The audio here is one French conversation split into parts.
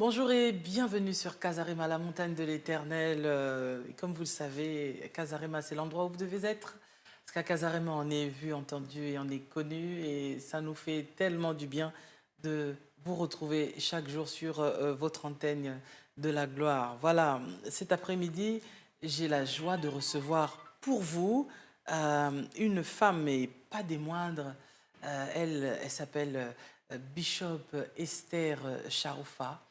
Bonjour et bienvenue sur Casarema, la montagne de l'Éternel. Comme vous le savez, Casarema, c'est l'endroit où vous devez être. Parce qu'à Casarema, on est vu, entendu et on est connu. Et ça nous fait tellement du bien de vous retrouver chaque jour sur votre antenne de la gloire. Voilà, cet après-midi, j'ai la joie de recevoir pour vous une femme, et pas des moindres. Elle s'appelle Bishop Esther Charoufa.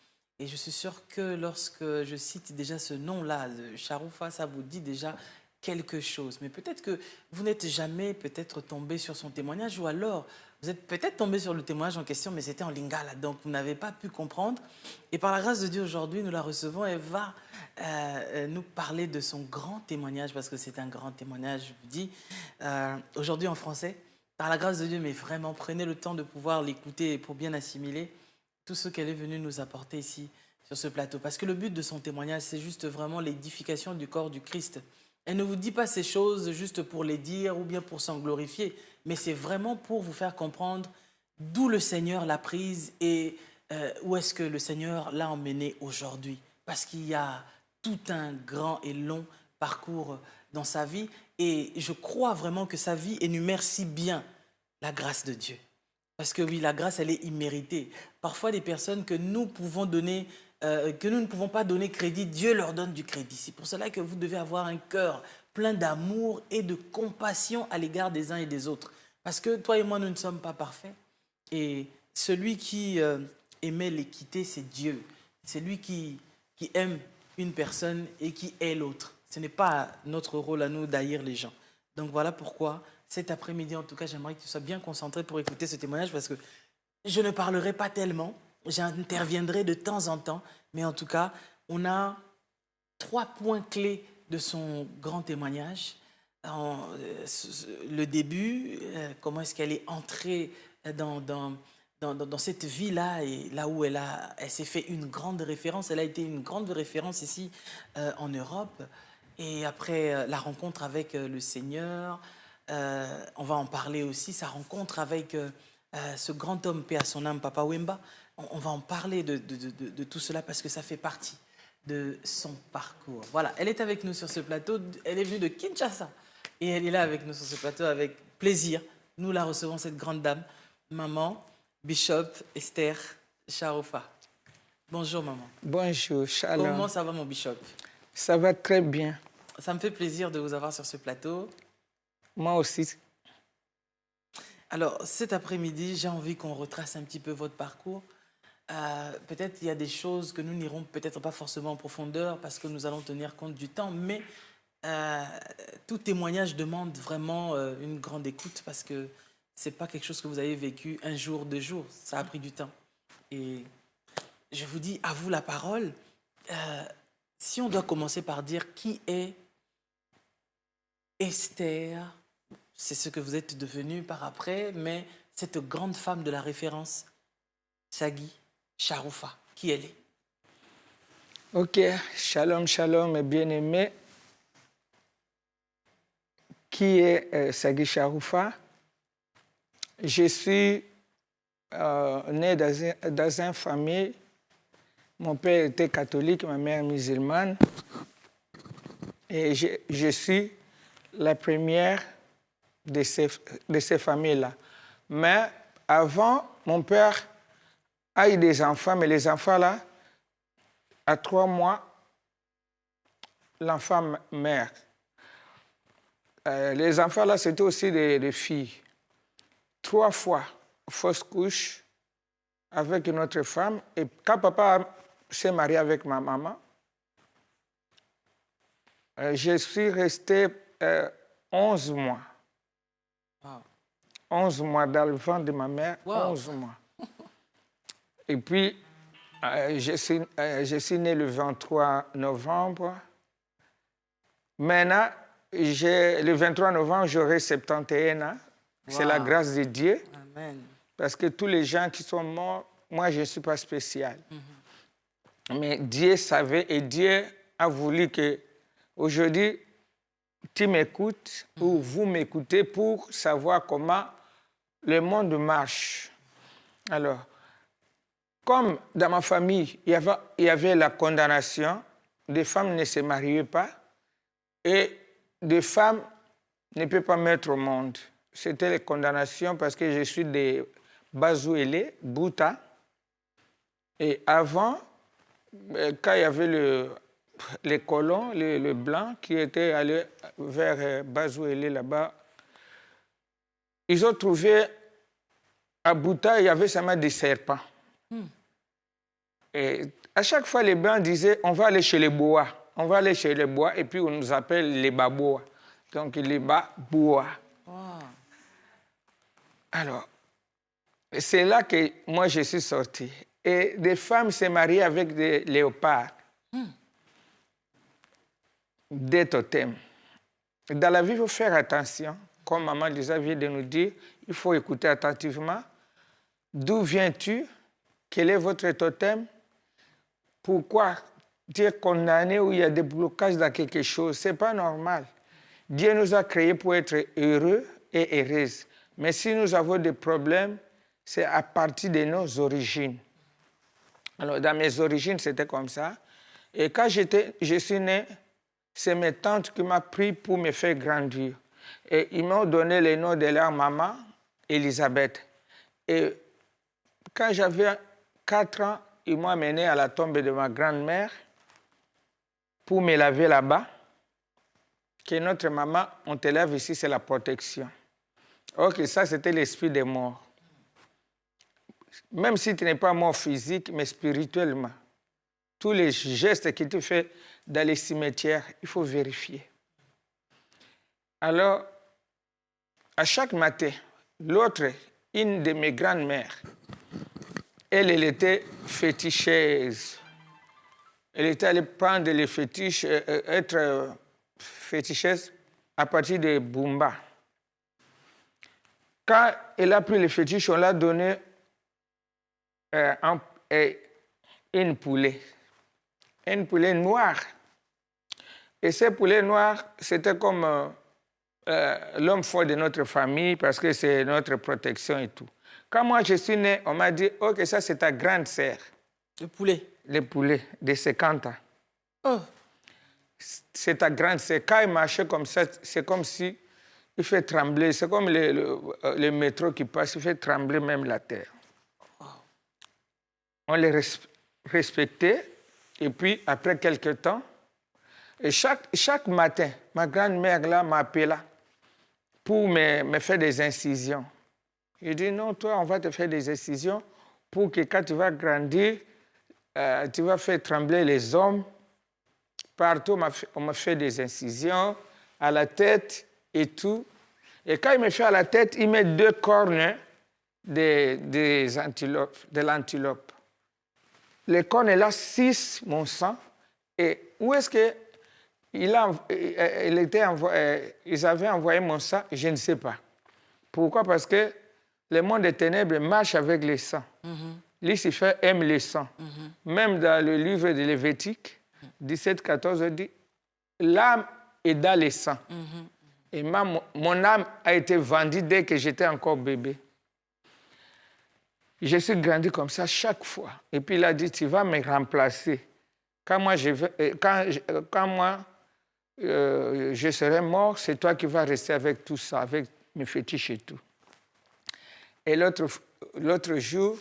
Et je suis sûre que lorsque je cite déjà ce nom-là, de Charoufa, ça vous dit déjà quelque chose. Mais peut-être que vous n'êtes jamais peut-être tombé sur son témoignage, ou alors vous êtes peut-être tombé sur le témoignage en question, mais c'était en lingala, donc vous n'avez pas pu comprendre. Et par la grâce de Dieu, aujourd'hui, nous la recevons. Elle va nous parler de son grand témoignage, parce que c'est un grand témoignage, je vous dis, aujourd'hui en français. Par la grâce de Dieu, mais vraiment, prenez le temps de pouvoir l'écouter pour bien assimiler tout ce qu'elle est venue nous apporter ici sur ce plateau. Parce que le but de son témoignage, c'est juste vraiment l'édification du corps du Christ. Elle ne vous dit pas ces choses juste pour les dire ou bien pour s'en glorifier, mais c'est vraiment pour vous faire comprendre d'où le Seigneur l'a prise et où est-ce que le Seigneur l'a emmenée aujourd'hui. Parce qu'il y a tout un grand et long parcours dans sa vie, et je crois vraiment que sa vie énumère si bien la grâce de Dieu. Parce que oui, la grâce, elle est imméritée. Parfois, des personnes que nous pouvons donner, que nous ne pouvons pas donner crédit, Dieu leur donne du crédit. C'est pour cela que vous devez avoir un cœur plein d'amour et de compassion à l'égard des uns et des autres. Parce que toi et moi, nous ne sommes pas parfaits. Et celui qui aimait l'équité, c'est Dieu. C'est lui qui aime une personne et qui est l'autre. Ce n'est pas notre rôle à nous d'haïr les gens. Donc voilà pourquoi, cet après-midi, en tout cas, j'aimerais que tu sois bien concentré pour écouter ce témoignage, parce que je ne parlerai pas tellement, j'interviendrai de temps en temps, mais en tout cas, on a 3 points clés de son grand témoignage. Le début, comment est-ce qu'elle est entrée dans cette vie-là, et là où elle s'est fait une grande référence. Elle a été une grande référence ici en Europe. Et après la rencontre avec le Seigneur, on va en parler aussi, sa rencontre avec ce grand homme, paix à son âme, Papa Wemba. On va en parler de tout cela, parce que ça fait partie de son parcours. Voilà, elle est avec nous sur ce plateau. Elle est venue de Kinshasa et elle est là avec nous sur ce plateau avec plaisir. Nous la recevons, cette grande dame, maman Bishop Esther Charoufa. Bonjour maman. Bonjour, Comment shalom. ça va mon Bishop? Ça va très bien. Ça me fait plaisir de vous avoir sur ce plateau. Moi aussi. Alors cet après-midi, j'ai envie qu'on retrace un petit peu votre parcours. Peut-être il y a des choses que nous n'irons peut-être pas forcément en profondeur, parce que nous allons tenir compte du temps, mais euh, tout témoignage demande vraiment une grande écoute, parce que c'est pas quelque chose que vous avez vécu un jour, 2 jours, ça a pris du temps. Et je vous dis, à vous la parole. Euh, Si on doit commencer par dire qui est Esther, c'est ce que vous êtes devenu par après, mais cette grande femme de la référence, Sagui Charoufa, qui elle est? Ok, shalom, shalom, mes bien-aimés. Qui est Sagui Charoufa? Je suis né dans une famille. Mon père était catholique, ma mère musulmane. Et je suis la première de ces familles-là. Mais avant, mon père a eu des enfants, mais les enfants-là, à 3 mois, l'enfant meurt. Les enfants-là, c'était aussi des filles. 3 fois, fausse couche avec une autre femme. Et quand papa s'est marié avec ma maman, je suis resté 11 mois. Wow. 11 mois dans le ventre de ma mère, Wow. 11 mois. Et puis, je suis né le 23 novembre. Maintenant, le 23 novembre, j'aurai 71 ans. C'est la Wow. grâce de Dieu. Amen. Parce que tous les gens qui sont morts, moi, je ne suis pas spécial. Mais Dieu savait, et Dieu a voulu que aujourd'hui, tu m'écoutes ou vous m'écoutez pour savoir comment le monde marche. Alors, comme dans ma famille, il y avait la condamnation, des femmes ne se mariaient pas et des femmes ne peuvent pas mettre au monde. C'était les condamnations parce que je suis de Bazouélé, Bouta. Et avant, quand il y avait les colons, les blancs qui étaient allés vers Bazouélé là-bas, ils ont trouvé à Bouta, il y avait seulement des serpents. Et à chaque fois, les blancs disaient, on va aller chez les bois. On va aller chez les bois et puis on nous appelle les babois. Donc les babois. Wow. Alors, c'est là que moi je suis sorti. Et des femmes se marient avec des léopards, des totems. Dans la vie, il faut faire attention. Comme maman Lisa vient de nous dire, il faut écouter attentivement. D'où viens-tu? Quel est votre totem? Pourquoi tu es condamné ou il y a des blocages dans quelque chose? Ce n'est pas normal. Dieu nous a créés pour être heureux et heureuses. Mais si nous avons des problèmes, c'est à partir de nos origines. Alors, dans mes origines, c'était comme ça. Et quand je suis né, c'est mes tantes qui m'ont pris pour me faire grandir. Et ils m'ont donné le nom de leur maman, Elisabeth. Et quand j'avais 4 ans, ils m'ont amené à la tombe de ma grand-mère pour me laver là-bas. Que notre maman, on te lave ici, c'est la protection. Ok, ça, c'était l'esprit des morts. Même si tu n'es pas mort physique, mais spirituellement, tous les gestes que tu fais dans les cimetières, il faut vérifier. Alors, à chaque matin, l'autre, une de mes grandes-mères, elle était féticheuse. Elle était allée prendre les fétiches, être féticheuse à partir de Bumba. Quand elle a pris les fétiches, on l'a donné une poulet noire. Et ce poulet noir, c'était comme l'homme fort de notre famille parce que c'est notre protection et tout. Quand moi je suis né, on m'a dit, ok, ça c'est ta grande sœur. Le poulet? Le poulet de 50 ans. Oh. C'est ta grande sœur. Quand il marchait comme ça, c'est comme si il fait trembler. C'est comme le métro qui passe, il fait trembler même la terre. Oh. On les respectait. Et puis, après quelques temps, et chaque matin, ma grand-mère là m'appelait pour me faire des incisions. Je dis, non, toi, on va te faire des incisions pour que quand tu vas grandir, tu vas faire trembler les hommes. Partout, on m'a fait des incisions à la tête et tout. Et quand il me fait à la tête, il met 2 cornes de l'antilope. Les cornes, là, 6 mon sang. Et où est-ce qu'ils avaient envoyé mon sang? Je ne sais pas. Pourquoi? Parce que le monde des ténèbres marche avec les sangs. Lucifer aime les sangs. Même dans le livre de Lévitique, 17-14, on dit l'âme est dans les sangs. Et mon âme a été vendue dès que j'étais encore bébé. Je suis grandi comme ça chaque fois. Et puis il a dit, tu vas me remplacer. Quand moi je serai mort, c'est toi qui vas rester avec tout ça, avec mes fétiches et tout. Et l'autre jour,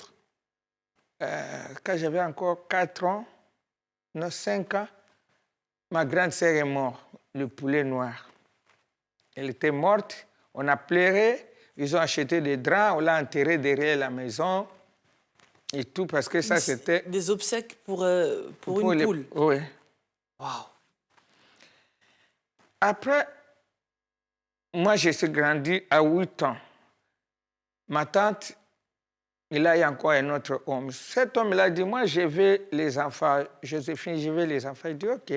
quand j'avais encore 4 ans, non, 5 ans, ma grande sœur est morte, le poulet noir. Elle était morte, on a pleuré, ils ont acheté des draps, on l'a enterré derrière la maison et tout, parce que ça, c'était... Des obsèques pour une poule? Oui. Wow. Après, moi, je suis grandi à 8 ans. Ma tante, il y a encore un autre homme. Cet homme, il a dit, moi, je veux les enfants. Joséphine, je veux les enfants. Il dit, OK,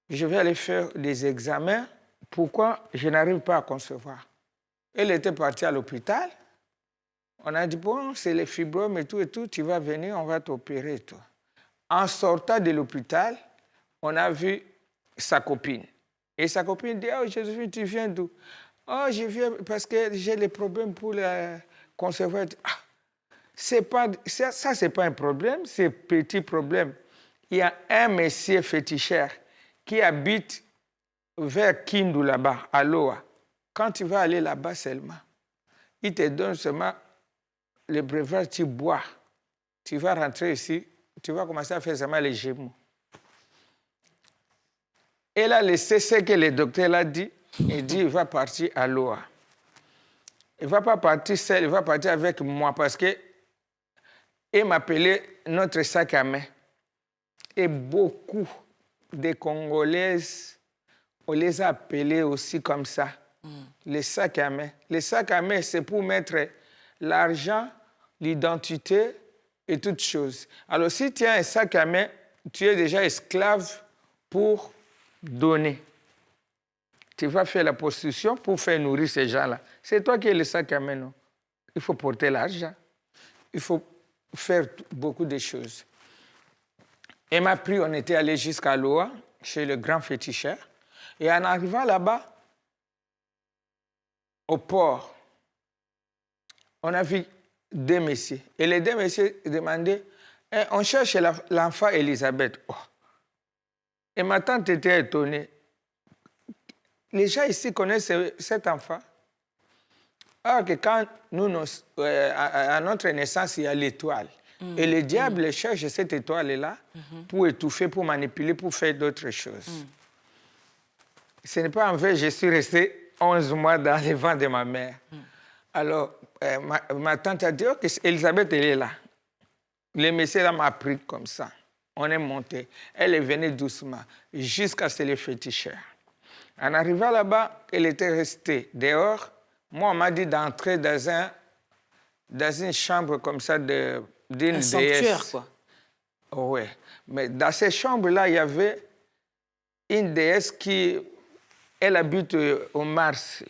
je vais aller faire des examens. Pourquoi je n'arrive pas à concevoir? Elle était partie à l'hôpital. On a dit, bon, c'est les fibromes et tout, tu vas venir, on va t'opérer, toi. En sortant de l'hôpital, on a vu sa copine. Et sa copine dit, oh, Joséphine, tu viens d'où? Oh, je viens parce que j'ai les problèmes pour la concevoir. Ah, Ça, c'est pas un problème, c'est un petit problème. Il y a un monsieur féticheur qui habite vers Kindu là-bas, à Loa. Quand tu vas aller là-bas seulement, il te donne seulement le breuvage, tu bois. Tu vas rentrer ici, tu vas commencer à faire seulement les gémeaux. Elle a laissé ce que le docteur l'a dit. Il dit, il va partir à Loa. Il ne va pas partir seul, il va partir avec moi parce que il m'appelait notre sac à main. Et beaucoup de Congolaises, on les a appelés aussi comme ça, les sacs à main. Les sacs à main, c'est pour mettre l'argent, l'identité et toutes choses. Alors, si tu as un sac à main, tu es déjà esclave pour donner. Tu vas faire la prostitution pour faire nourrir ces gens-là. C'est toi qui es le sac à main, non? Il faut porter l'argent. Il faut faire beaucoup de choses. Elle m'a pris, on était allé jusqu'à Loa, chez le grand féticheur. Et en arrivant là-bas, au port, on a vu deux messieurs. Et les deux messieurs demandaient, on cherche l'enfant Elisabeth. Oh. Et ma tante était étonnée. Les gens ici connaissent cet enfant. Alors que quand nous, à notre naissance, il y a l'étoile. Et le diable cherche cette étoile-là pour étouffer, pour manipuler, pour faire d'autres choses. Ce n'est pas en vrai, je suis resté 11 mois dans le ventre de ma mère. Alors, ma tante a dit, ok, Elisabeth, elle est là. Le monsieur là m'a pris comme ça. On est monté. Elle est venue doucement, jusqu'à ce que le féticheur. En arrivant là-bas, elle était restée dehors. Moi, on m'a dit d'entrer dans une chambre comme ça d'une déesse. Un sanctuaire, quoi. Oui. Mais dans ces chambres-là, il y avait une déesse elle habite au Mars.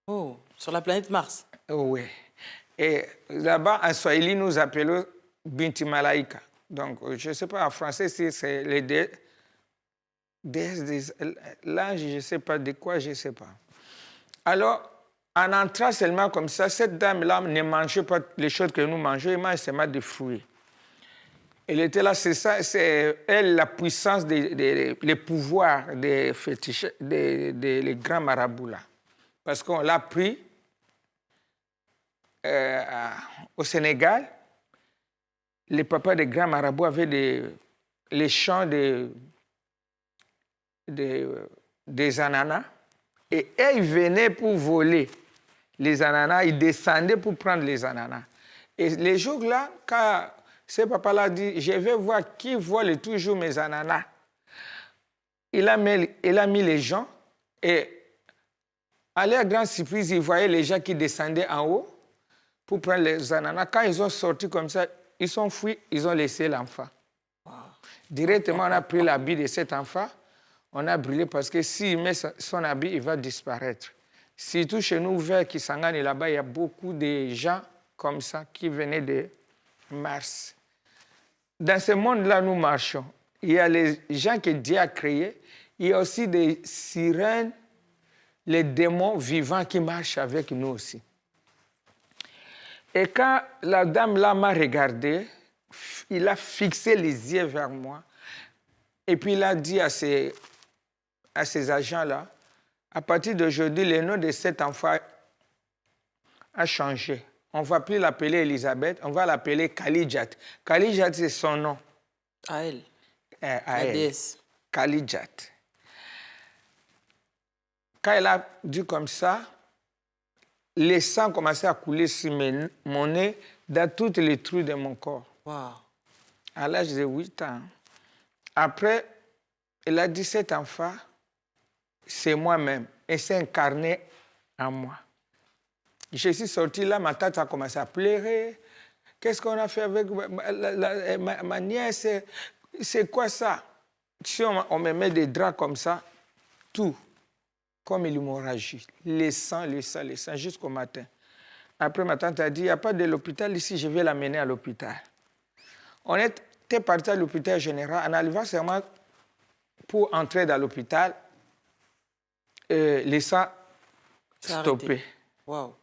Oh, sur la planète Mars. Oui. Et là-bas, en Swahili, nous appelons Binti Malaika. Donc, je ne sais pas en français si c'est les déesses, l'ange, je ne sais pas de quoi, je ne sais pas. Alors, en entrant seulement comme ça, cette dame-là ne mangeait pas les choses que nous mangeons, elle mange seulement des fruits. Elle était là, c'est ça, c'est elle la puissance, les pouvoirs des fétiches, les grands marabouts là. Parce qu'on l'a pris au Sénégal, les papas des grands marabouts avaient les champs des ananas. Et ils venaient pour voler les ananas, ils descendaient pour prendre les ananas. Et les jours-là, quand ce papa-là dit, je vais voir qui vole toujours mes ananas, il a mis les gens et à leur grande surprise, ils voyaient les gens qui descendaient en haut pour prendre les ananas. Quand ils ont sorti comme ça, ils sont fuis, ils ont laissé l'enfant. Wow. Directement, on a pris l'habit de cet enfant, on a brûlé parce que s'il met son habit, il va disparaître. Surtout chez nous, vers Kisangani, là-bas, il y a beaucoup de gens comme ça qui venaient de Mars. Dans ce monde-là, nous marchons. Il y a les gens que Dieu a créés. Il y a aussi des sirènes, les démons vivants qui marchent avec nous aussi. Et quand la dame là m'a regardé, il a fixé les yeux vers moi. Et puis il a dit à ces agents-là, à partir d'aujourd'hui, le nom de cet enfant a changé. On ne va plus l'appeler Elisabeth, on va l'appeler Kalijat. Kalijat, c'est son nom. À elle. À la déesse. Kalijat. Quand elle a dit comme ça, le sang commençait à couler sur mon nez, dans toutes les trous de mon corps. Wow. À l'âge de 8 ans. Après, elle a dit, cet enfant, c'est moi-même. Et c'est incarné en moi. Je suis sorti là, ma tante a commencé à pleurer. Qu'est-ce qu'on a fait avec ma nièce? C'est quoi ça? Si on me met des draps comme ça, tout, comme une hémorragie. Les sangs, jusqu'au matin. Après, ma tante a dit, il n'y a pas de l'hôpital ici, je vais l'amener à l'hôpital. On était parti à l'hôpital général. En arrivant seulement pour entrer dans l'hôpital, les sangs stoppés. Wow.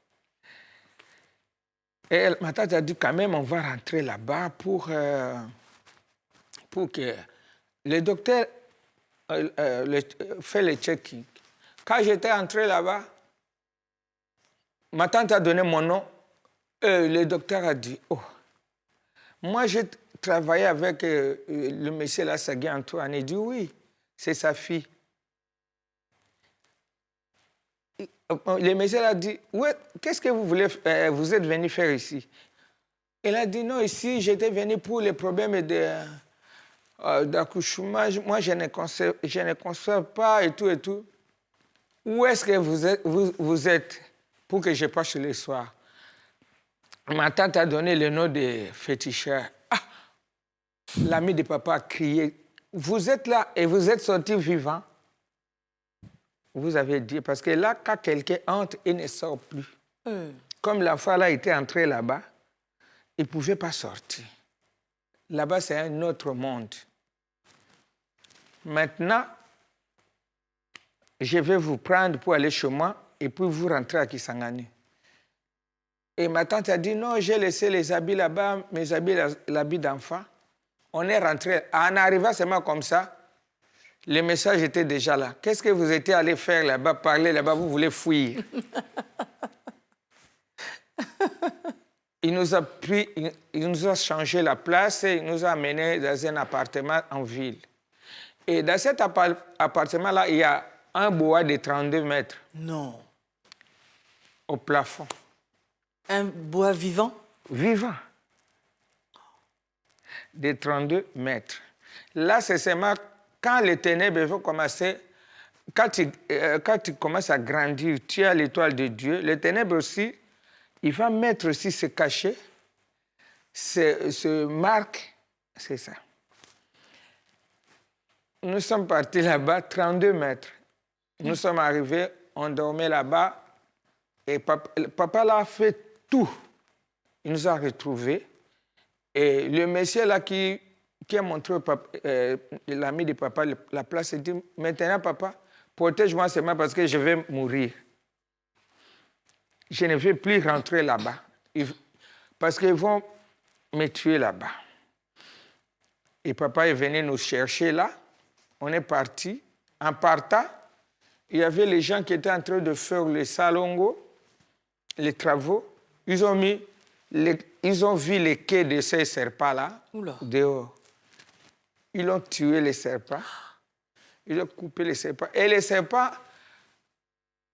Et ma tante a dit quand même, on va rentrer là-bas pour que le docteur fait le check-in. Quand j'étais entré là-bas, ma tante a donné mon nom. Le docteur a dit, oh, moi j'ai travaillé avec le monsieur là, Sagui Antoine. Il dit, oui, c'est sa fille. Le monsieur a dit, ouais, qu'est-ce que vous voulez, vous êtes venu faire ici? Elle a dit, non, ici, j'étais venu pour les problèmes d'accouchement. Moi, je ne conserve pas et tout et tout. Où est-ce que vous êtes pour que je passe le soir? Ma tante a donné le nom de féticheur. Ah, l'ami de papa a crié, vous êtes là et vous êtes sorti vivant. Vous avez dit, parce que là, quand quelqu'un entre, il ne sort plus. Comme l'enfant là était entré là-bas, il ne pouvait pas sortir. Là-bas, c'est un autre monde. Maintenant, je vais vous prendre pour aller chez moi et puis vous rentrer à Kisangani. Et ma tante a dit, non, j'ai laissé les habits là-bas, mes habits, l'habit d'enfant. On est rentré. En arrivant seulement comme ça, le message était déjà là. Qu'est-ce que vous étiez allé faire là-bas, parler là-bas, vous voulez fuir? Il nous a pris, il nous a changé la place et il nous a amenés dans un appartement en ville. Et dans cet appartement-là, il y a un bois de 32 mètres. Non. Au plafond. Un bois vivant? Vivant. De 32 mètres. Là, c'est seulement quand les ténèbres vont commencer, quand tu commences à grandir, tu as l'étoile de Dieu, les ténèbres aussi, il va mettre aussi ce cachet, ce marque, c'est ça. Nous sommes partis là-bas, 32 mètres. Nous sommes arrivés, on dormait là-bas, et papa là a fait tout. Il nous a retrouvés. Et le monsieur là qui a montré l'ami de papa la place, il dit, maintenant papa, protège-moi seulement parce que je vais mourir. Je ne vais plus rentrer là-bas. Parce qu'ils vont me tuer là-bas. Et papa est venu nous chercher là. On est parti. En partant, il y avait les gens qui étaient en train de faire les salongos, les travaux. Ils ont vu les quais de ces serpents-là dehors. Ils ont tué les serpents. Ils ont coupé les serpents. Et les serpents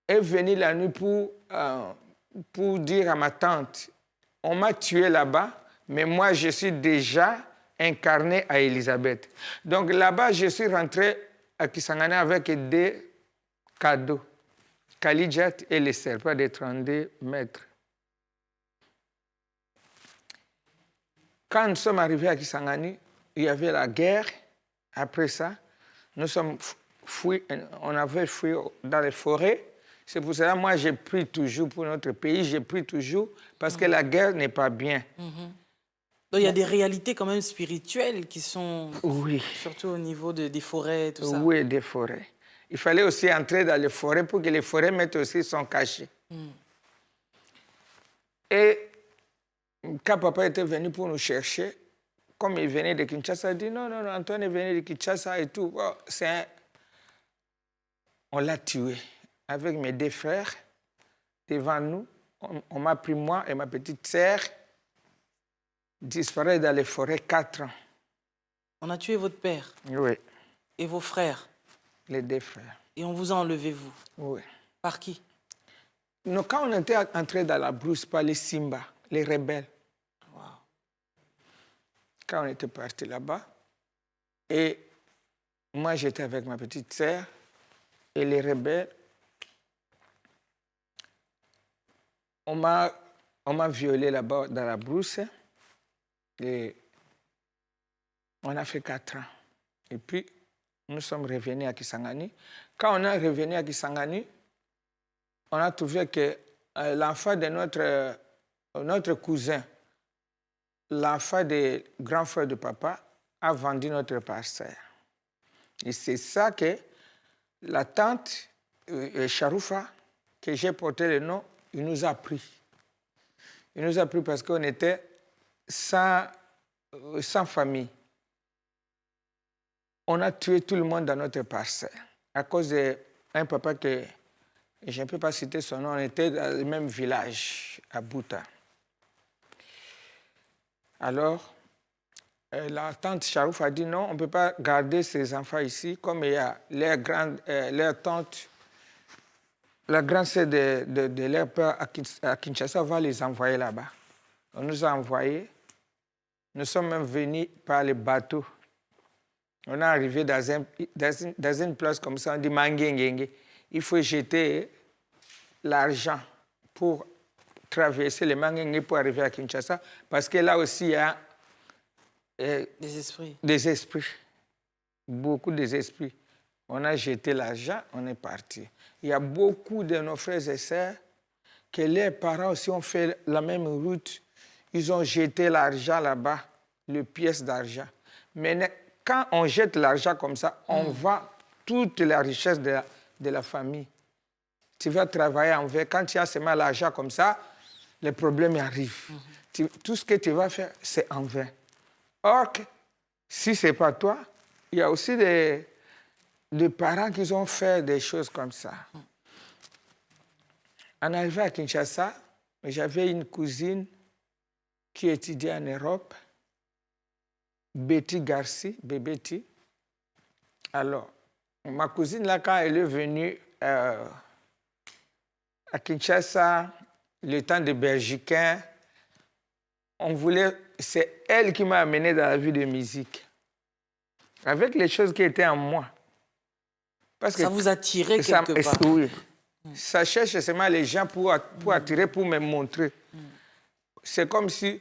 est venu la nuit pour dire à ma tante, on m'a tué là-bas, mais moi, je suis déjà incarné à Élisabeth. Donc là-bas, je suis rentré à Kisangani avec des cadeaux. Kalidjat et les serpents de 32 mètres. Quand nous sommes arrivés à Kisangani, il y avait la guerre. Après ça, nous sommes fouillés, on avait fui dans les forêts. C'est pour cela que moi, j'ai pris toujours pour notre pays, j'ai pris toujours parce que la guerre n'est pas bien. Donc, il y a des réalités quand même spirituelles qui sont... Oui. Surtout au niveau des forêts, tout ça. Oui, des forêts. Il fallait aussi entrer dans les forêts pour que les forêts mettent aussi son cachet. Et quand papa était venu pour nous chercher, comme il venait de Kinshasa, il dit non, non, non, Antoine est venu de Kinshasa et tout. Oh, on l'a tué. Avec mes deux frères, devant nous, on m'a pris moi et ma petite sœur, disparaître dans les forêts 4 ans. On a tué votre père? Oui. Et vos frères? Les deux frères. Et on vous a enlevé, vous? Oui. Par qui? Nous, quand on était entrés dans la brousse par les Simba, les rebelles, quand on était partis là-bas, et moi j'étais avec ma petite sœur, et les rebelles, on m'a violé là-bas dans la brousse, et on a fait 4 ans. Et puis, nous sommes revenus à Kisangani. Quand on est revenu à Kisangani, on a trouvé que l'enfant de notre cousin, l'enfant du grand frère de papa, a vendu notre parcelle. Et c'est ça que la tante Charoufa, que j'ai porté le nom, il nous a pris. Il nous a pris parce qu'on était sans famille. On a tué tout le monde dans notre parcelle à cause d'un papa que je ne peux pas citer son nom. On était dans le même village, à Bouta. Alors, la tante Charouf a dit non, on ne peut pas garder ces enfants ici, comme il y a leur tante, la grande sœur de leur père à Kinshasa, va les envoyer là-bas. On nous a envoyés. Nous sommes même venus par le bateau. On est arrivé dans une place comme ça, on dit Mangengenge. Il faut jeter l'argent pour traverser les Mangengenge pour arriver à Kinshasa, parce que là aussi, il y a des esprits. Des esprits. Beaucoup d'esprits. On a jeté l'argent, on est parti. Il y a beaucoup de nos frères et sœurs que leurs parents aussi ont fait la même route. Ils ont jeté l'argent là-bas, les pièces d'argent. Mais quand on jette l'argent comme ça, on vend toute la richesse de la famille. Tu vas travailler en vain. Quand tu as seulement l'argent comme ça, les problèmes arrivent. Tout ce que tu vas faire, c'est en vain. Or, si ce n'est pas toi, il y a aussi des parents qui ont fait des choses comme ça. En arrivant à Kinshasa, j'avais une cousine qui étudiait en Europe, Betty Garci, Bébéti. Alors, ma cousine, là, quand elle est venue à Kinshasa, le temps de Belgicain, c'est elle qui m'a amené dans la vie de musique. Avec les choses qui étaient en moi. Parce ça que vous a tiré quelque part. Oui. Ça cherche seulement les gens pour attirer, pour me montrer. C'est comme si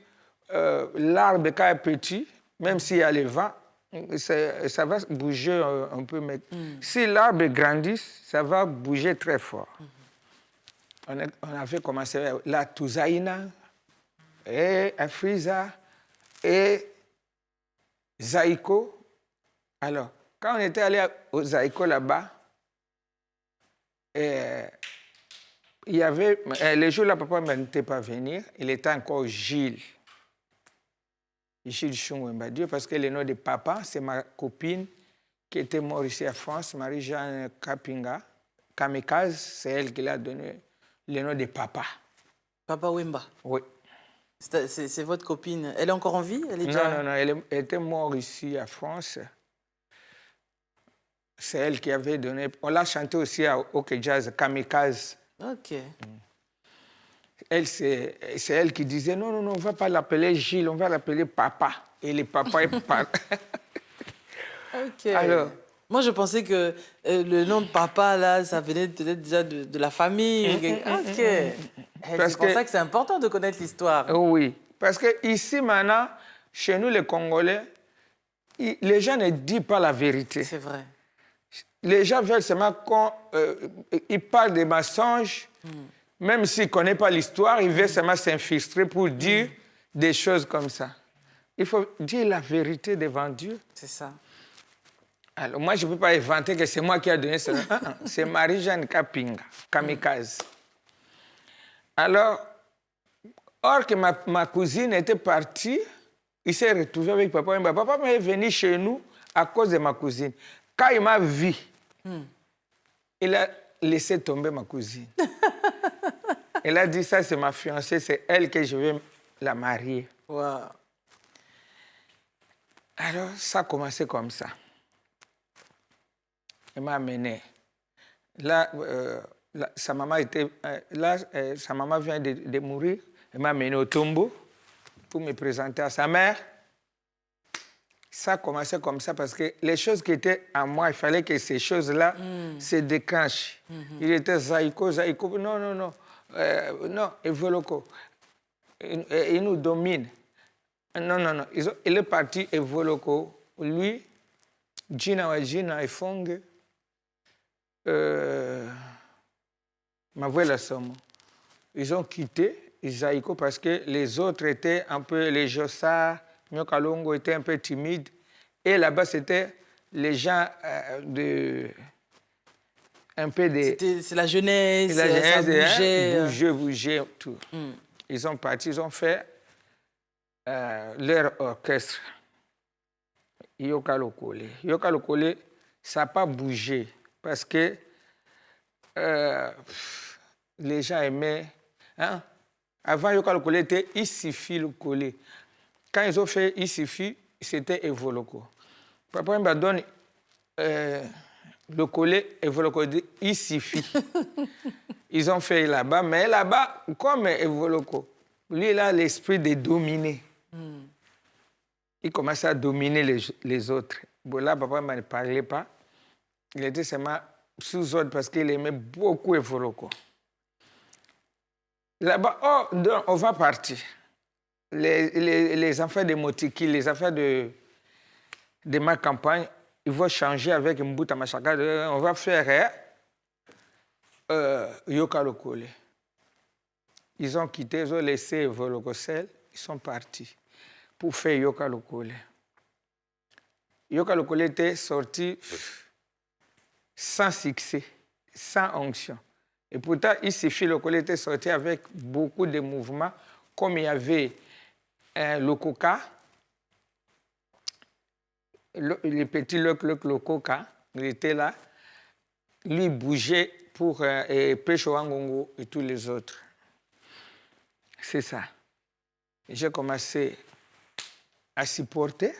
l'arbre, quand il est petit, même s'il y a le vent, ça va bouger un peu. Mais si l'arbre grandit, ça va bouger très fort. On avait commencé la Touzaïna, et Afriza, et Zaïko. Alors, quand on était allé au Zaïko là-bas, il y avait... le jour là, papa n'était pas venir, il était encore Gilles. Gilles Chungwemba, parce que le nom de papa, c'est ma copine qui était morte ici en France, Marie-Jeanne Kapinga. Kamikaze, c'est elle qui l'a donné le nom de papa. Papa Wemba? Oui. C'est votre copine. Elle est encore en vie? Non, elle était morte ici en France. C'est elle qui avait donné... On l'a chanté aussi à OK Jazz, Kamikaze. OK. C'est elle qui disait, non, on ne va pas l'appeler Gilles, on va l'appeler Papa. Et le papa est papa. OK. Alors, moi, je pensais que le nom de papa, là, ça venait peut-être déjà de la famille. OK. C'est pour ça que c'est important de connaître l'histoire. Oui. Parce que ici, maintenant, chez nous, les Congolais, les gens ne disent pas la vérité. C'est vrai. Les gens veulent seulement ils parlent des mensonges, même s'ils ne connaissent pas l'histoire, ils veulent seulement s'infiltrer pour dire des choses comme ça. Il faut dire la vérité devant Dieu. C'est ça. Alors, moi, je ne peux pas inventer que c'est moi qui ai donné ça. C'est Marie-Jeanne Kapinga, Kamikaze. Alors, or que ma cousine était partie, il s'est retrouvé avec papa. Papa est venu chez nous à cause de ma cousine. Quand il m'a vu, il a laissé tomber ma cousine. Il a dit, ça, c'est ma fiancée, c'est elle que je vais la marier. Wow. Alors, ça a commencé comme ça. Il m'a amené. Là, sa maman vient de mourir. Il m'a amené au tombeau pour me présenter à sa mère. Ça a commencé comme ça parce que les choses qui étaient en moi, il fallait que ces choses-là se déclenchent. Il était Zaïko. Non, Evoloko. Il nous domine. Non. Il est parti Evoloko. Lui, Gina Efonge, Mavouela Somo. Ils ont quitté Zaïko parce que les autres étaient un peu, les Jossards, Nyokalongo étaient un peu timides. Et là-bas, c'était les gens un peu des... C'est la jeunesse, ça bougeait. Bouger, tout. Ils sont partis, ils ont fait leur orchestre. Yoka Lokole. Yoka Lokole, ça n'a pas bougé parce que les gens aimaient. Hein? Avant, Yoka Lokole était Isifi Lokole. Quand ils ont fait Isifi, c'était Evoloko. Papa Wemba donne Lokole, Evoloko, Isifi. Ils ont fait là-bas, mais là-bas, comme Evoloko, lui, il a l'esprit de dominer. Il commençait à dominer les autres. Bon, là, papa ne parlait pas. Il était seulement sous ordre parce qu'il aimait beaucoup Evoloko. Là-bas, on va partir. Les enfants de Motiki, les enfants de ma campagne, ils vont changer avec Mbuta Machaka. On va faire Yoka Lokole. Ils ont quitté, ils ont laissé Evoloko seul, ils sont partis pour faire Yoka Lokole. Yoka Lokole était sorti sans succès, sans onction. Et pourtant, Isifi Lokole était sorti avec beaucoup de mouvements, comme il y avait le coca, le petit le coca, il était là, lui bougeait pour Pécho Wangongo et tous les autres. C'est ça. J'ai commencé à supporter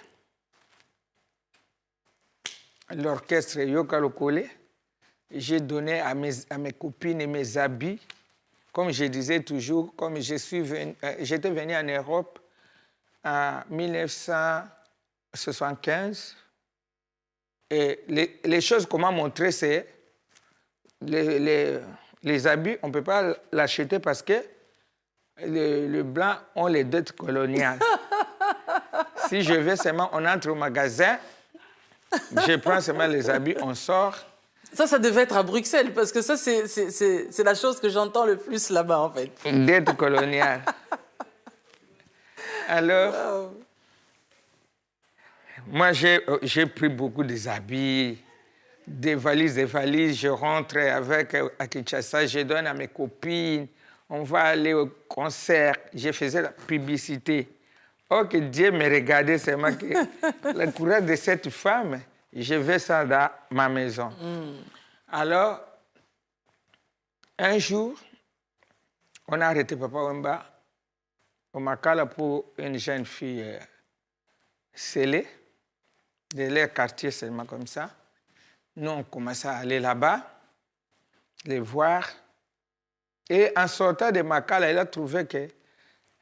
l'orchestre Yoka Lokole. J'ai donné à mes copines et mes habits. Comme je disais toujours, comme j'étais venu en Europe en 1975. Et les choses qu'on m'a montrées, c'est les habits, on ne peut pas l'acheter parce que les Blancs ont les dettes coloniales. Si je vais seulement, on entre au magasin, je prends seulement les habits, on sort. Ça devait être à Bruxelles, parce que ça, c'est la chose que j'entends le plus là-bas, en fait. Dette coloniale. Alors, moi, j'ai pris beaucoup des habits, des valises. Je rentre avec à Kinshasa, je donne à mes copines. On va aller au concert. Je faisais la publicité. Oh, que Dieu me regardait seulement que le courage de cette femme, je vais ça dans ma maison. Alors, un jour, on a arrêté Papa Wemba au Makala pour une jeune fille scellée, de leur quartier seulement comme ça. Nous, on commençait à aller là-bas, les voir. Et en sortant de Makala, il a trouvé que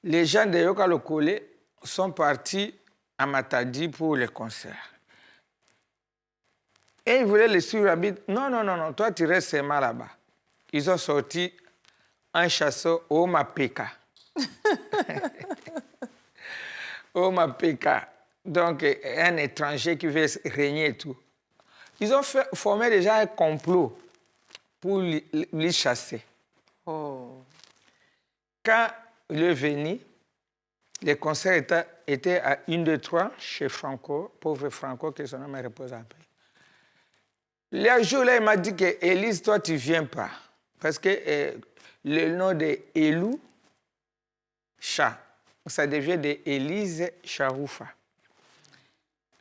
les gens de Yoka Lokole sont partis à Matadi pour le concert. Et ils voulaient les suivre. Non, toi, tu restes seulement là-bas. Ils ont sorti un chasseur au Mapeka. Au Mapeka. Donc, un étranger qui veut régner et tout. Ils ont formé déjà un complot pour lui chasser. Oh. Quand il est venu, les concerts étaient à 1, 2, 3 chez Franco, pauvre Franco, que son nom repose après. Le jour-là, il m'a dit que Élise, toi, tu ne viens pas. Parce que le nom de Elou Cha, ça devient de Élise Charoufa.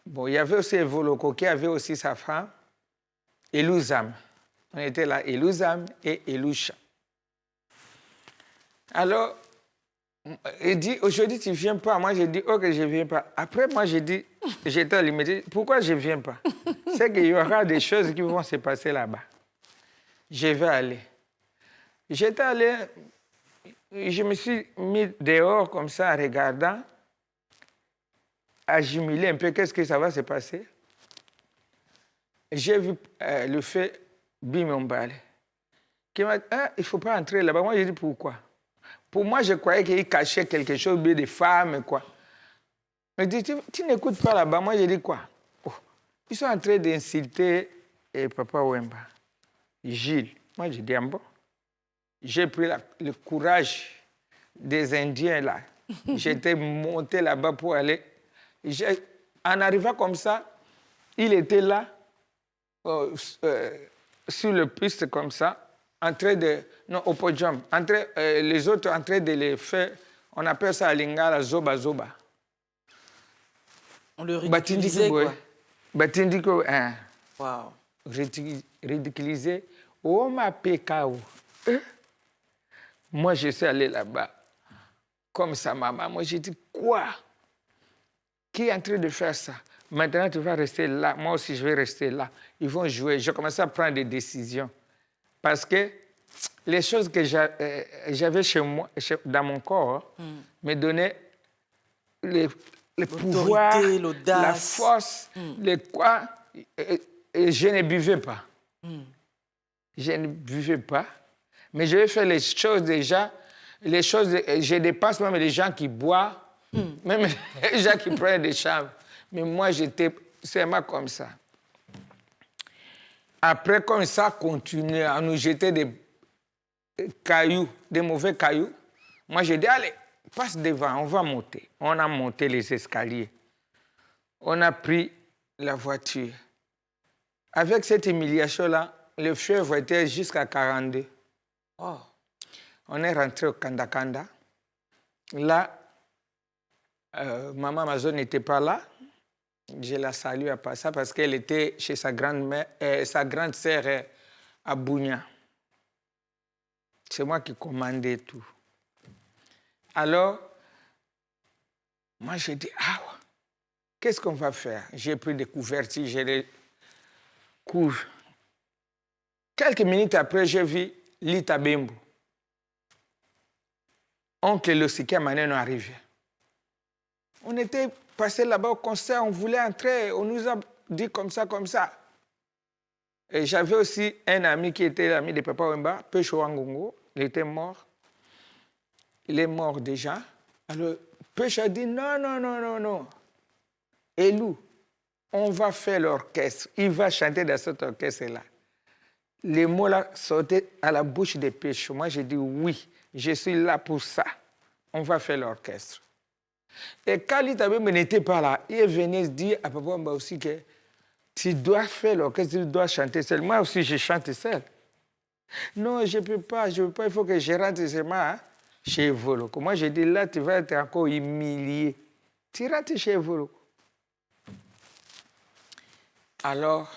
Bon, il y avait aussi Evoloko qui avait aussi sa femme, Elouzam. On était là, Elouzam et Eloucha. Alors, il dit, aujourd'hui, tu ne viens pas. Moi, j'ai dit, ok, je ne viens pas. Après, moi, j'ai dit, j'étais à l'immédiat, pourquoi je ne viens pas? C'est qu'il y aura des choses qui vont se passer là-bas. Je vais aller. J'étais allé, je me suis mis dehors comme ça, en regardant, à jumeler un peu, qu'est-ce que ça va se passer? J'ai vu le fait Bimombale, qui m'a dit, il ne faut pas entrer là-bas. Moi, j'ai dit, pourquoi? Pour moi, je croyais qu'il cachait quelque chose, des femmes, quoi. Mais dit, tu n'écoutes pas là-bas. Moi, j'ai dit, quoi? Oh, ils sont en train d'insulter Papa Wemba, Gilles. Moi, j'ai dit, ah bon? J'ai pris le courage des Indiens, là. J'étais monté là-bas pour aller. En arrivant comme ça, il était là, sur le piste comme ça. en train de... Non, au podium. Les autres en train de les faire. On appelle ça à Lingala zoba zoba. On le ridiculisait, quoi. Batindiko, hein. Wow. Ridiculisé. Oh, ma pécao. Moi, je suis allé là-bas. Comme sa maman. Moi, j'ai dit, quoi? Qui est en train de faire ça? Maintenant, tu vas rester là. Moi aussi, je vais rester là. Ils vont jouer. Je commence à prendre des décisions. Parce que les choses que j'avais chez moi, dans mon corps, me donnaient le pouvoir, la force, le quoi. Et je ne buvais pas. Je ne buvais pas. Mais je vais faire les choses déjà. Les choses, je dépasse même les gens qui boivent, même les gens qui prennent des chambres. Mais moi, j'étais seulement comme ça. Après, comme ça continuait à nous jeter des cailloux, des mauvais cailloux, moi, j'ai dit, allez, passe devant, on va monter. On a monté les escaliers. On a pris la voiture. Avec cette humiliation-là, le fièvre était jusqu'à 42. Oh. On est rentré au Kanda-Kanda. Là, maman Mazo n'était pas là. Je la salue à part ça parce qu'elle était chez sa grande-mère, sa grande sœur à Bounia. C'est moi qui commandais tout. Alors, moi, j'ai dit, ah, qu'est-ce qu'on va faire? J'ai pris des couvertures, j'ai les couches. Quelques minutes après, j'ai vu Lita Bembo. Oncle Losika Maneno arrivé. On était passé là-bas au concert, on voulait entrer, on nous a dit comme ça, comme ça. Et j'avais aussi un ami qui était l'ami de Papa Wemba, Pecho Wangongo, il était mort. Il est mort déjà. Alors, Pecho a dit non, non, non, non, non. Elou, on va faire l'orchestre. Il va chanter dans cet orchestre-là. Les mots-là sautaient à la bouche de Pecho. Moi, j'ai dit oui, je suis là pour ça. On va faire l'orchestre. Et quand Lita Bembo n'était pas là, il venait dire à Papa Wemba aussi que tu dois faire l'orchestre, tu dois chanter seul. Moi aussi, je chante seul. Non, je ne peux pas, il faut que je rentre seulement chez Voloko. Moi, j'ai dit, là, tu vas être encore humilié. Tu rentres chez Voloko. Alors,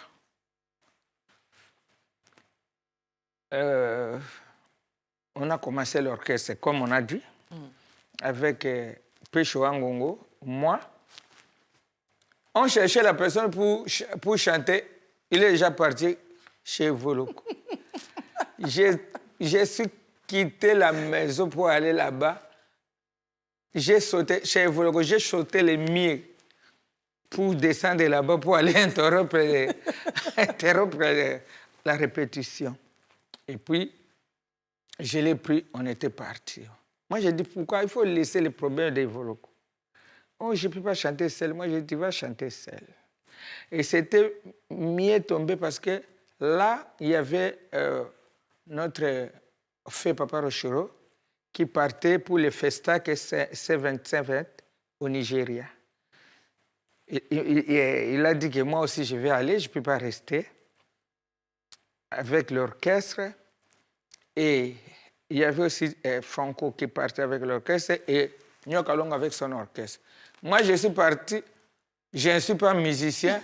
on a commencé l'orchestre, comme on a dit, avec Pecho Wangongo, moi. On cherchait la personne pour chanter. Il est déjà parti chez Voloko. J'ai su quitter la maison pour aller là-bas. J'ai sauté chez Voloko, j'ai sauté les murs pour descendre là-bas pour aller interrompre la répétition. Et puis, je l'ai pris, on était partis. Moi, j'ai dit, pourquoi il faut laisser les problèmes de Voloko? Oh, je ne peux pas chanter seul. Moi, j'ai dit, va chanter seul. Et c'était mieux tombé parce que là, il y avait notre fait Papa Rochero qui partait pour le Festa que c'est 25 au Nigeria. Il a dit que moi aussi, je vais aller, je ne peux pas rester avec l'orchestre. Et il y avait aussi Franco qui partait avec l'orchestre et Nyokalong avec son orchestre. Moi, je suis parti, je ne suis pas musicien,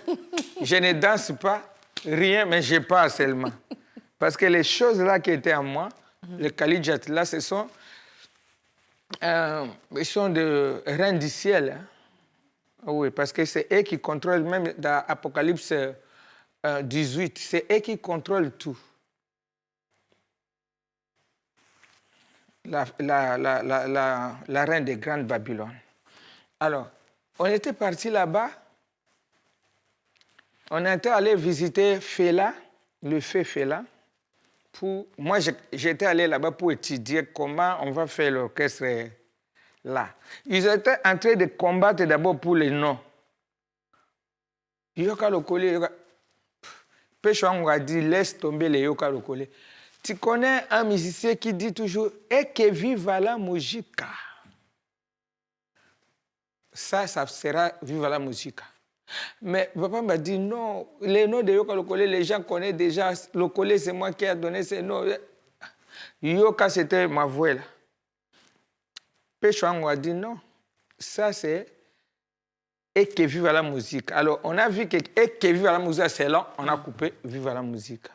je ne danse pas, rien, mais je parle seulement. Parce que les choses là qui étaient en moi, les Khalijat là, ils sont de reines du ciel. Hein. Oui, parce que c'est eux qui contrôlent, même dans Apocalypse 18, c'est eux qui contrôlent tout. La reine des grandes Babylone. Alors, on était parti là-bas. On était allé visiter Fela, le feu Fela. Moi, j'étais allé là-bas pour étudier comment on va faire l'orchestre là. Ils étaient en train de combattre d'abord pour les noms. Yoka Lokole, Péchouang a dit, laisse tomber les Yoka Lokole. Tu connais un musicien qui dit toujours « Et que viva la musique ». Ça sera « Viva la musique ». Mais papa m'a dit non, les noms de Yoka Lokole, les gens connaissent déjà. Lokole, c'est moi qui ai donné ces noms. Yoka, c'était ma voix là. Péchouango a dit non, ça c'est et que vive la musique. Alors, on a vu que et que vive la musique, c'est long, on a coupé vive la musique.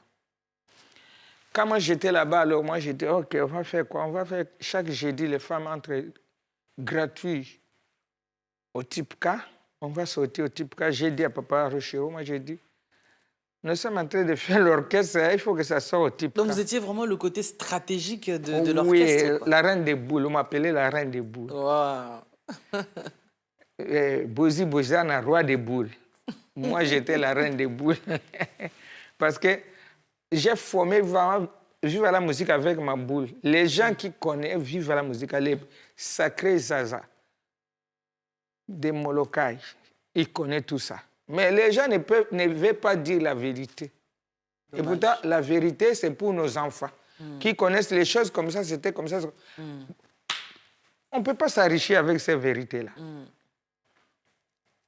Quand moi j'étais là-bas, alors moi j'ai dit, ok, on va faire quoi? On va faire chaque jeudi, les femmes entrent gratuit au type K. On va sortir au type K. J'ai dit à Papa Rochero, moi j'ai dit, nous sommes en train de faire l'orchestre, il faut que ça sorte au type K. Donc vous étiez vraiment le côté stratégique de l'orchestre. Oui, la reine des boules, on m'appelait la reine des boules. Wow. Bozi Bozana, roi des boules. Moi j'étais la reine des boules. Parce que j'ai formé vraiment vivre la musique avec ma boule. Les gens qui connaissent vivre la musique, les sacrés Zaza, des Molokai, ils connaissent tout ça. Mais les gens ne veulent pas dire la vérité. Dommage. Et pourtant, la vérité, c'est pour nos enfants qui connaissent les choses comme ça, c'était comme ça. On ne peut pas s'enrichir avec ces vérités-là.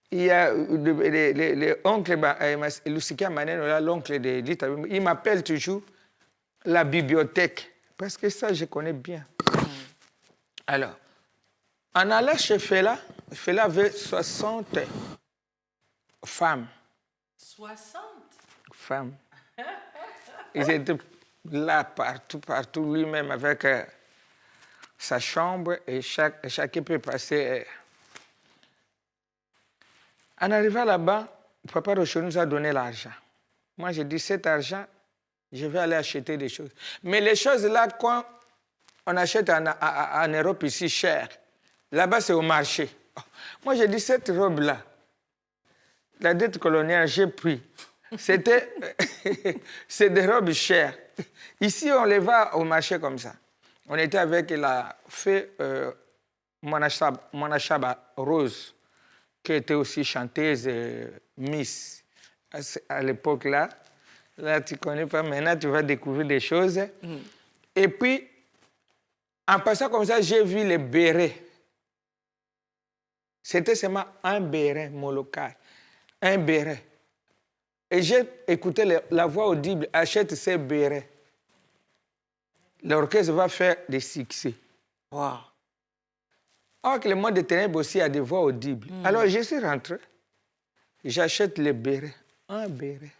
Il y a l'oncle Lusika Manen, l'oncle de l'État, il m'appelle toujours la bibliothèque, parce que ça, je connais bien. Alors, en allant chez Fela, Fela avait 60 femmes. 60 femmes. Ils étaient là partout, lui-même avec sa chambre, et chacun peut passer. En arrivant là-bas, Papa Rochero nous a donné l'argent. Moi, j'ai dit, cet argent, je vais aller acheter des choses. Mais les choses là, quand on achète en Europe ici, cher, là-bas, c'est au marché. Moi, j'ai dit, cette robe-là, la dette coloniale, j'ai pris. C'est des robes chères. Ici, on les va au marché comme ça. On était avec la fée Monachaba Rose, qui était aussi chanteuse Miss à l'époque là. Là, tu ne connais pas. Maintenant, tu vas découvrir des choses. Et puis, en passant comme ça, j'ai vu les bérets. C'était seulement un béret molokai. Un béret. Et j'ai écouté la voix audible. Achète ces bérets. L'orchestre va faire des succès. Wow. Or que le monde des ténèbres aussi a des voix audibles. Alors, je suis rentré. J'achète les bérets. Un béret.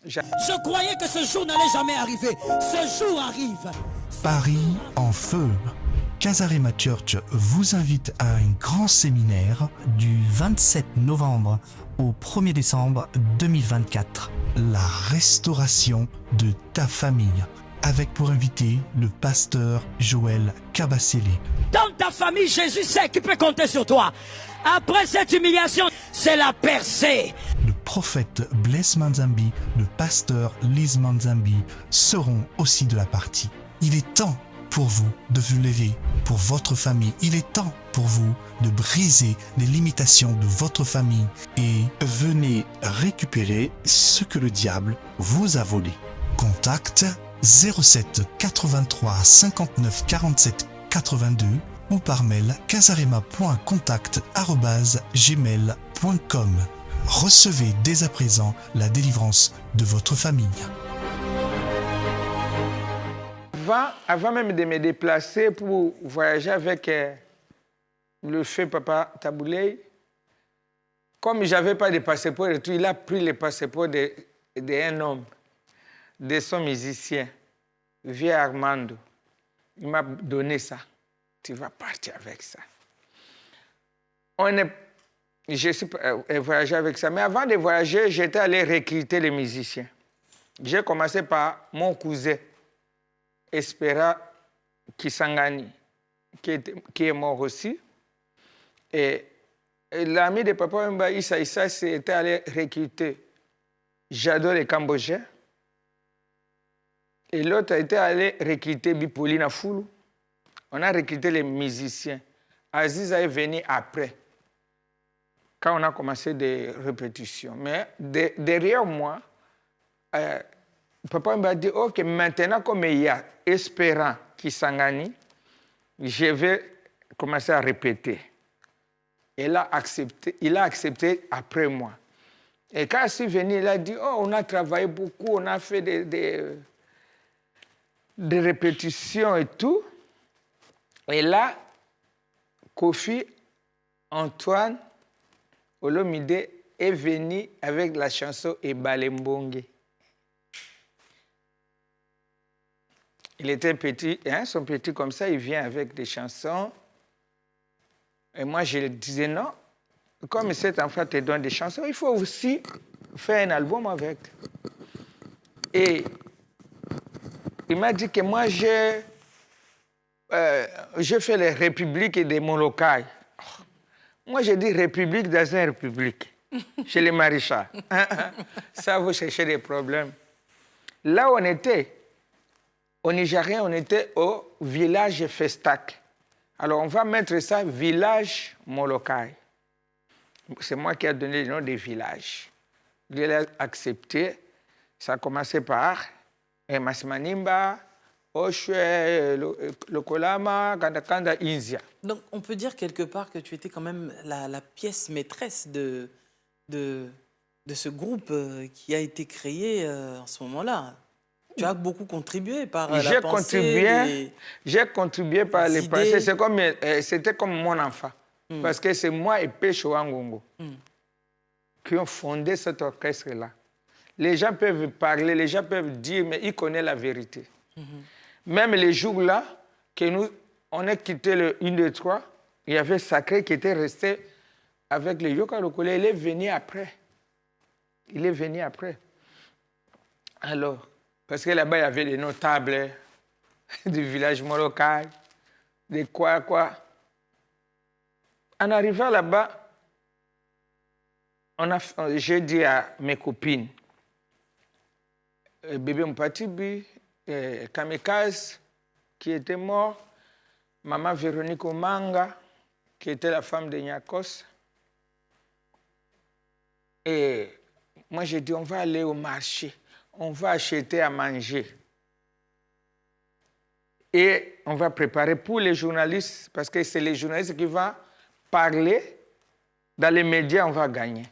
Je croyais que ce jour n'allait jamais arriver. Ce jour arrive. Paris en feu. Casarema Church vous invite à un grand séminaire du 27 novembre au 1er décembre 2024. La restauration de ta famille. Avec pour invité le pasteur Joël Kabasele. Dans ta famille, Jésus sait qu'il peut compter sur toi. Après cette humiliation, c'est la percée. Le prophète Blaise Manzambi, le pasteur Lise Manzambi seront aussi de la partie. Il est temps pour vous de vous lever pour votre famille. Il est temps pour vous de briser les limitations de votre famille et venez récupérer ce que le diable vous a volé. Contact 07 83 59 47 82 ou par mail casarema.contact@gmail.com. Recevez dès à présent la délivrance de votre famille. Avant même de me déplacer pour voyager avec le feu Papa Taboulé, comme je n'avais pas de passeport et tout, il a pris le passeport d'un homme, de son musicien, vieux Armando. Il m'a donné ça. Tu vas partir avec ça. Je suis voyagé avec ça. Mais avant de voyager, j'étais allé recruter les musiciens. J'ai commencé par mon cousin, Espera Kisangani, qui est mort aussi. Et l'ami de Papa Mba Issa s'était allé recruter J'adore les Cambodgiens. Et l'autre a été allé recruter Bipolina Foulou. On a recruté les musiciens. Aziz est venu après, quand on a commencé des répétitions. Mais derrière moi, Papa m'a dit, ok, maintenant comme il y a Espérant Kisangani, je vais commencer à répéter. Il a accepté après moi. Et quand je suis venu, il a dit, oh, on a travaillé beaucoup, on a fait de répétitions et tout. Et là, Kofi Antoine Olomide est venu avec la chanson Ebalembonge. Il était petit, hein, son petit comme ça, il vient avec des chansons. Et moi, je disais non, comme cet enfant te donne des chansons, il faut aussi faire un album avec. Et il m'a dit que moi, j'ai fait les républiques des Molokai. Moi, j'ai dit république dans une république, chez les maréchals. Ça, vous cherchez des problèmes. Là où on était, au Nigérien, on était au village Festac. Alors, on va mettre ça village Molokai. C'est moi qui ai donné le nom des villages. Il a accepté. Ça a commencé par Masmanimba, Oshwe, Lokolama, Kandakanda, Inzia. Donc, on peut dire quelque part que tu étais quand même la pièce maîtresse de ce groupe qui a été créé en ce moment-là. Tu as beaucoup contribué par la pensée. J'ai contribué par les pensées. C'était comme mon enfant. Parce que c'est moi et Pécho Wangongo qui ont fondé cet orchestre-là. Les gens peuvent parler, les gens peuvent dire, mais ils connaissent la vérité. Même les jours-là, on a quitté le 1, 2, 3, il y avait Sacré qui était resté avec le Yoka Lokole. Il est venu après. Il est venu après. Alors, parce que là-bas, il y avait des notables du village Molokai, des quoi. En arrivant là-bas, j'ai dit à mes copines, Bébé Mpatibi, Kamikaze, qui était mort, Maman Véronique Omanga, qui était la femme de Nyakos. Et moi, j'ai dit, on va aller au marché. On va acheter à manger. Et on va préparer pour les journalistes, parce que c'est les journalistes qui vont parler. Dans les médias, on va gagner.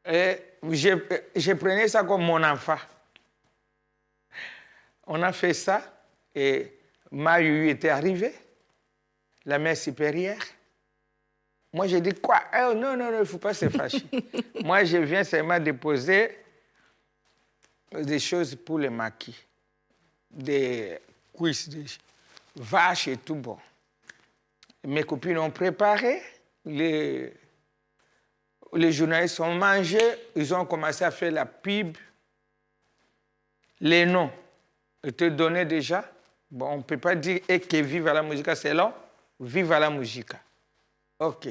Et je prenais ça comme mon enfant. On a fait ça et Mayu était arrivé, la mère supérieure. Moi, j'ai dit quoi? Oh, non, il ne faut pas se fâcher. Moi, je viens seulement déposer des choses pour le maquis, des cuisses, des vaches et tout bon. Mes copines ont préparé, les journalistes ont mangé, ils ont commencé à faire la pub. Les noms étaient donnés déjà. Bon, on ne peut pas dire et que vive à la musique, c'est long, vive à la musique. OK.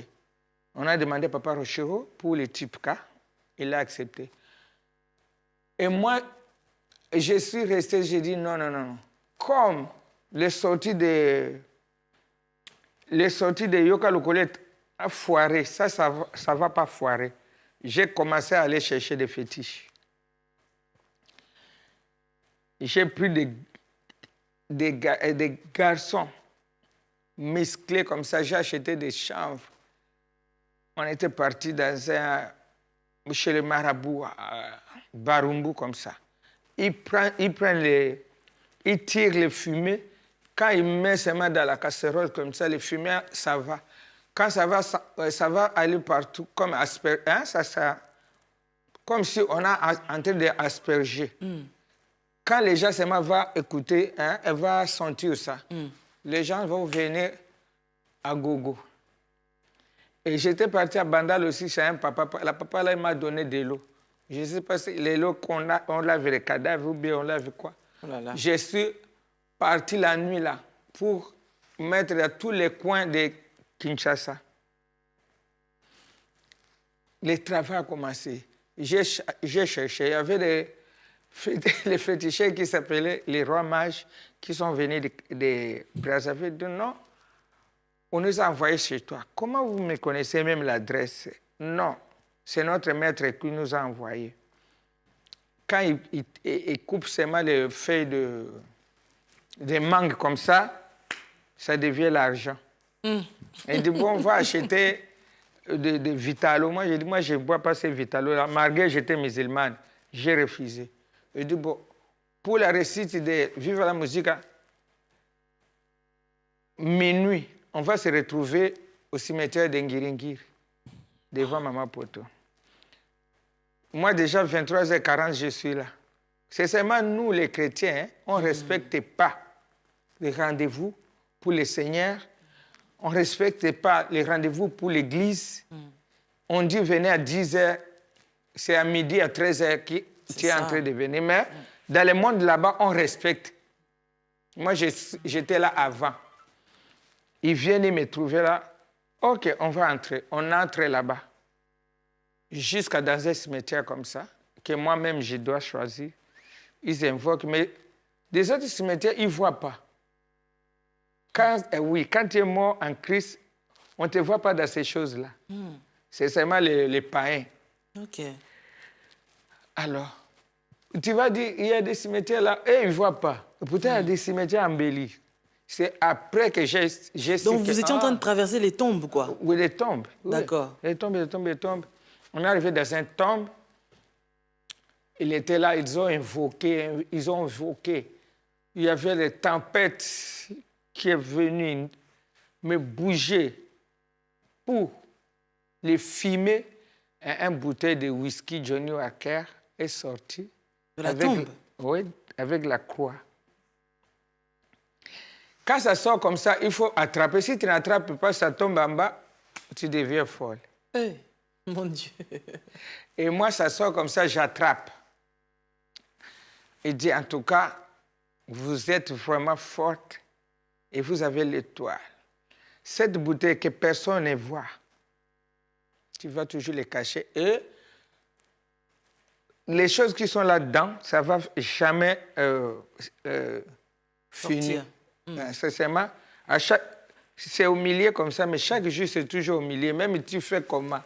On a demandé à Papa Rochero pour les types K. Il a accepté. Et moi, je suis resté, j'ai dit non. Comme les sorties de Yoka Lokole a foiré, ça va pas foirer. J'ai commencé à aller chercher des fétiches. J'ai pris des garçons musclés comme ça. J'ai acheté des chanvres. On était partis chez le marabout à Barumbu comme ça. Ils tirent les fumées. Quand ils mettent ses mains dans la casserole comme ça, les fumées, ça va. Quand ça va aller partout, comme comme si on est en train d'asperger. Quand les gens seulement vont écouter, elle va sentir ça. Les gens vont venir à gogo. Et j'étais parti à Bandal aussi chez un papa. La papa, là, il m'a donné de l'eau. Je ne sais pas si les lots on lave les cadavres ou bien on lave quoi. Oh là là. Je suis parti la nuit là pour mettre dans tous les coins de Kinshasa. Le travail a commencé. J'ai cherché. Il y avait les féticheurs qui s'appelaient les rois mages qui sont venus de Brazzaville. De non, on nous a envoyés chez toi. Comment vous me connaissez même l'adresse? Non, c'est notre maître qui nous a envoyés. Quand il coupe seulement les feuilles de mangue comme ça devient l'argent. Il dit, bon, on va acheter de Vitalo. Moi, j'ai dit, je ne bois pas ces Vitalo. Malgré j'étais musulmane, j'ai refusé. Il dit, bon, pour la récite de Vive la musique, minuit, on va se retrouver au cimetière d'Engiringir, devant Maman Poto. Moi, déjà, 23h40, je suis là. C'est seulement nous, les chrétiens, on ne respecte pas les rendez-vous pour le Seigneur. On ne respecte pas les rendez-vous pour l'Église. On dit venez à 10h, c'est à midi, à 13h que tu es en train de venir. Mais dans le monde là-bas, on respecte. Moi, j'étais là avant. Ils viennent me trouver là. OK, on va entrer. On entre là-bas. Jusqu'à dans un cimetière comme ça, que moi-même, je dois choisir. Ils invoquent, mais des autres cimetières, ils ne voient pas. Quand tu es mort en Christ, on ne te voit pas dans ces choses-là. C'est seulement les païens. OK. Alors, tu vas dire, il y a des cimetières là, et ils ne voient pas. Pourtant, il y a des cimetières embellis. C'est après que j'ai Donc, vous étiez en train de traverser les tombes, quoi? Oui, les tombes. Oui. D'accord. Les tombes. On est arrivé dans une tombe. Il était là, ils ont invoqué. Il y avait les tempêtes qui est venue me bouger pour les fumer. Un bouteille de whisky Johnny Walker est sorti. De la tombe? Oui, avec la croix. Quand ça sort comme ça, il faut attraper. Si tu n'attrapes pas, ça tombe en bas, tu deviens folle. Hey, mon Dieu. Et moi, ça sort comme ça, j'attrape. Il dit, en tout cas, vous êtes vraiment forte et vous avez l'étoile. Cette bouteille que personne ne voit, tu vas toujours les cacher. Et les choses qui sont là-dedans, ça ne va jamais finir. Sincèrement, c'est au milieu comme ça, mais chaque jour, c'est toujours au milieu. Même tu fais comment?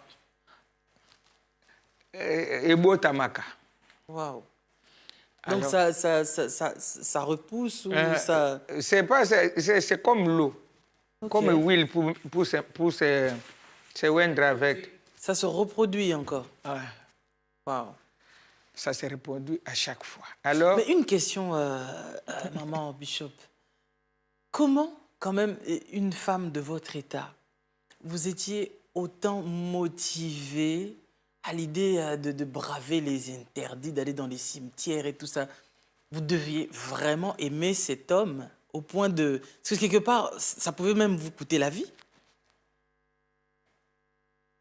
Et beau tamaka. Waouh. Donc ça repousse ou ça... C'est comme l'eau. Okay. Comme l'huile pour se wendre avec. Ça se reproduit encore. Waouh. Ça se reproduit à chaque fois. Alors... Mais une question, maman Bishop. Comment, quand même, une femme de votre état, vous étiez autant motivée à l'idée de braver les interdits, d'aller dans les cimetières et tout ça? Vous deviez vraiment aimer cet homme au point de... Parce que quelque part, ça pouvait même vous coûter la vie.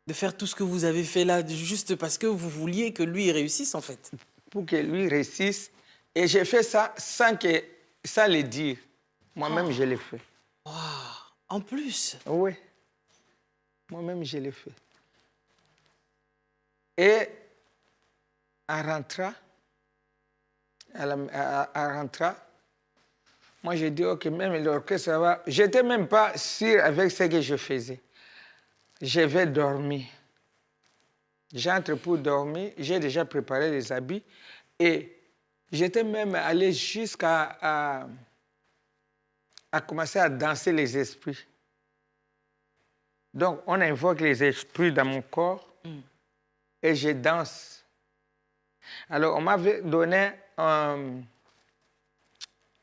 De faire tout ce que vous avez fait là, juste parce que vous vouliez que lui réussisse, en fait. Pour que lui réussisse. Et j'ai fait ça sans le dire. Moi-même, je l'ai fait. Wow. En plus? Oui. Moi-même, je l'ai fait. Et en rentrant, moi, j'ai dit, OK, même l'orchestre, ça va. Je n'étais même pas sûr avec ce que je faisais. Je vais dormir. J'entre pour dormir. J'ai déjà préparé les habits. Et j'étais même allé jusqu'à commencer à danser les esprits. Donc, on invoque les esprits dans mon corps et je danse. Alors, on m'avait donné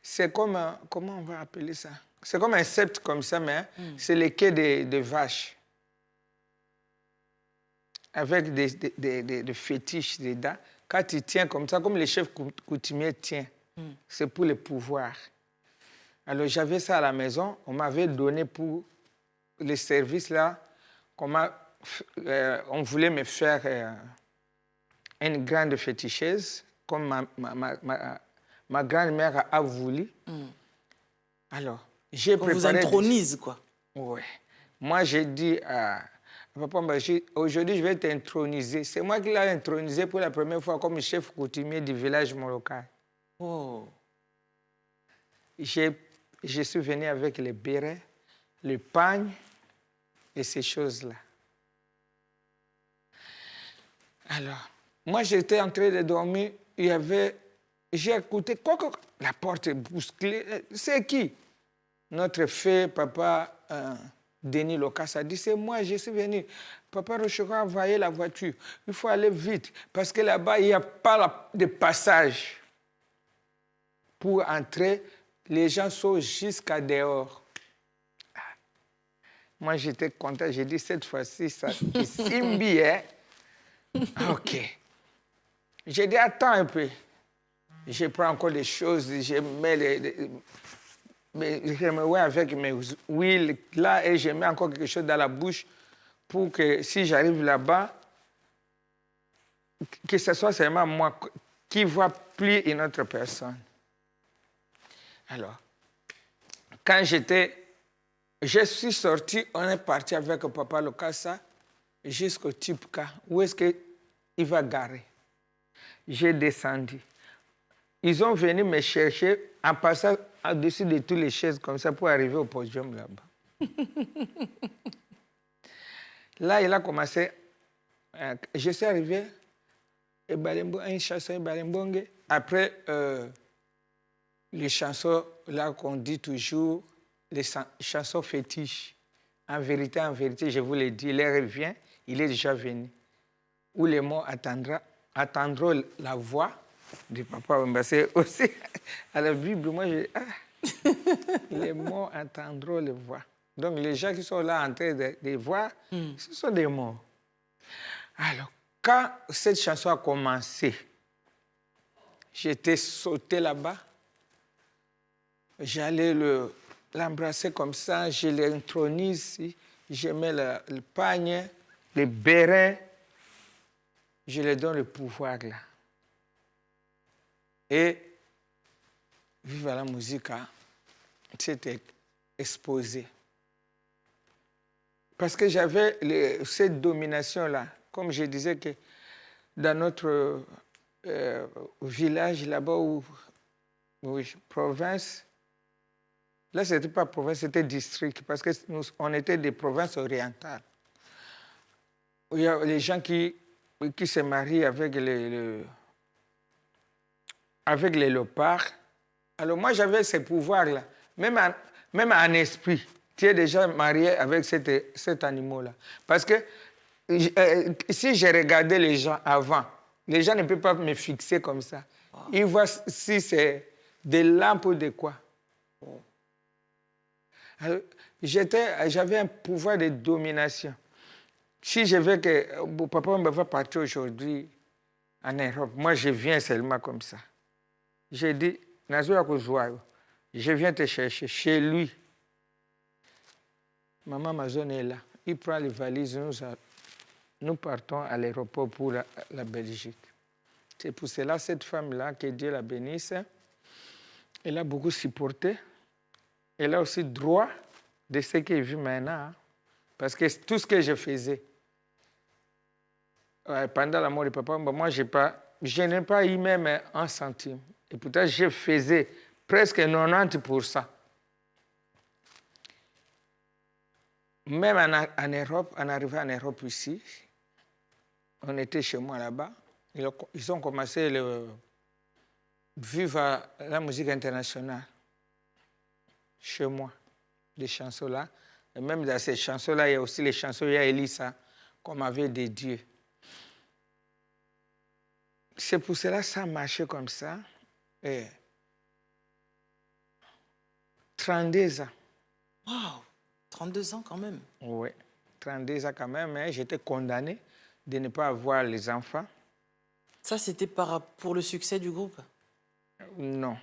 c'est comme comment on va appeler ça? C'est comme un sceptre comme ça, mais c'est les quais de vaches. Avec des fétiches dedans. Quand tu tiens comme ça, comme les chefs coutumiers tiennent, c'est pour le pouvoir. Alors, j'avais ça à la maison. On m'avait donné pour les services là. On voulait me faire une grande féticheuse, comme ma grand-mère a voulu. Alors, j'ai préparé... On vous intronise, quoi. Oui. Moi, j'ai dit à papa, aujourd'hui, je vais t'introniser. C'est moi qui l'ai intronisé pour la première fois comme chef coutumier du village molokai. Oh. Je suis venu avec les bérets, le pagne et ces choses-là. Alors, moi, j'étais en train de dormir. J'ai écouté, la porte est bousculée. C'est qui? Notre feu, papa Denis Locas a dit, c'est moi, je suis venu. Papa Rochera a envoyé la voiture. Il faut aller vite, parce que là-bas, il n'y a pas de passage. pour entrer, les gens sont jusqu'à dehors. Moi, j'étais content. J'ai dit, cette fois-ci, ça est Simbi, hein? OK. J'ai dit, attends un peu. Je prends encore des choses, je mets je me mets avec mes huiles là et je mets encore quelque chose dans la bouche pour que si j'arrive là-bas, que ce soit seulement moi qui ne voit plus une autre personne. Alors, quand je suis sorti, on est parti avec Papa Lokassa jusqu'au Tipka. Où est-ce qu'il va garer? J'ai descendu. Ils ont venu me chercher en passant au-dessus de toutes les chaises comme ça pour arriver au podium là-bas. Là, il a commencé. Je suis arrivé. Une chanson, après, les chansons là qu'on dit toujours, les chansons fétiches. En vérité, je vous l'ai dit, il revient, il est déjà venu. Où les mots attendront la voix du Papa Wemba. C'est aussi à la Bible, moi, les mots attendront les voix. Donc, les gens qui sont là en train de voir, ce sont des mots. Alors, quand cette chanson a commencé, j'étais sauté là-bas. J'allais l'embrasser comme ça, je l'intronise, je mets le panier, le béret, je lui donne le pouvoir là. Et vive la musique, c'était exposé. Parce que j'avais cette domination-là. Comme je disais que dans notre village là-bas, province, là, ce n'était pas province, c'était district, parce que on était des provinces orientales. Il y a les gens qui se marient avec avec les léopards. Alors moi, j'avais ces pouvoirs-là, même en esprit. Tu es déjà marié avec cet animal-là. Parce que si j'ai regardé les gens avant, les gens ne peuvent pas me fixer comme ça. Wow. Ils voient si c'est des lampes ou de quoi. Oh. J'avais un pouvoir de domination. Si je veux que papa me va partir aujourd'hui en Europe, moi je viens seulement comme ça. J'ai dit, je viens te chercher chez lui. Maman Mazon est là. Il prend les valises, nous partons à l'aéroport pour la Belgique. C'est pour cela, cette femme-là, que Dieu la bénisse, elle a beaucoup supporté. Elle a aussi droit de ce qu'elle vit maintenant. Hein, parce que tout ce que je faisais, pendant la mort de papa, moi, je n'ai pas eu même un centime. Et pourtant, je faisais presque 90%. Même en Europe, en arrivant en Europe ici, on était chez moi là-bas. Ils ont commencé à vivre la musique internationale chez moi, les chansons-là. Et même dans ces chansons-là, il y a aussi les chansons, il y a Elisa, comme avait des dieux. C'est pour cela que ça marchait comme ça. Et 32 ans. Waouh, 32 ans quand même. Oui, 32 ans quand même. Hein. J'étais condamné de ne pas avoir les enfants. Ça, c'était pour le succès du groupe? Non.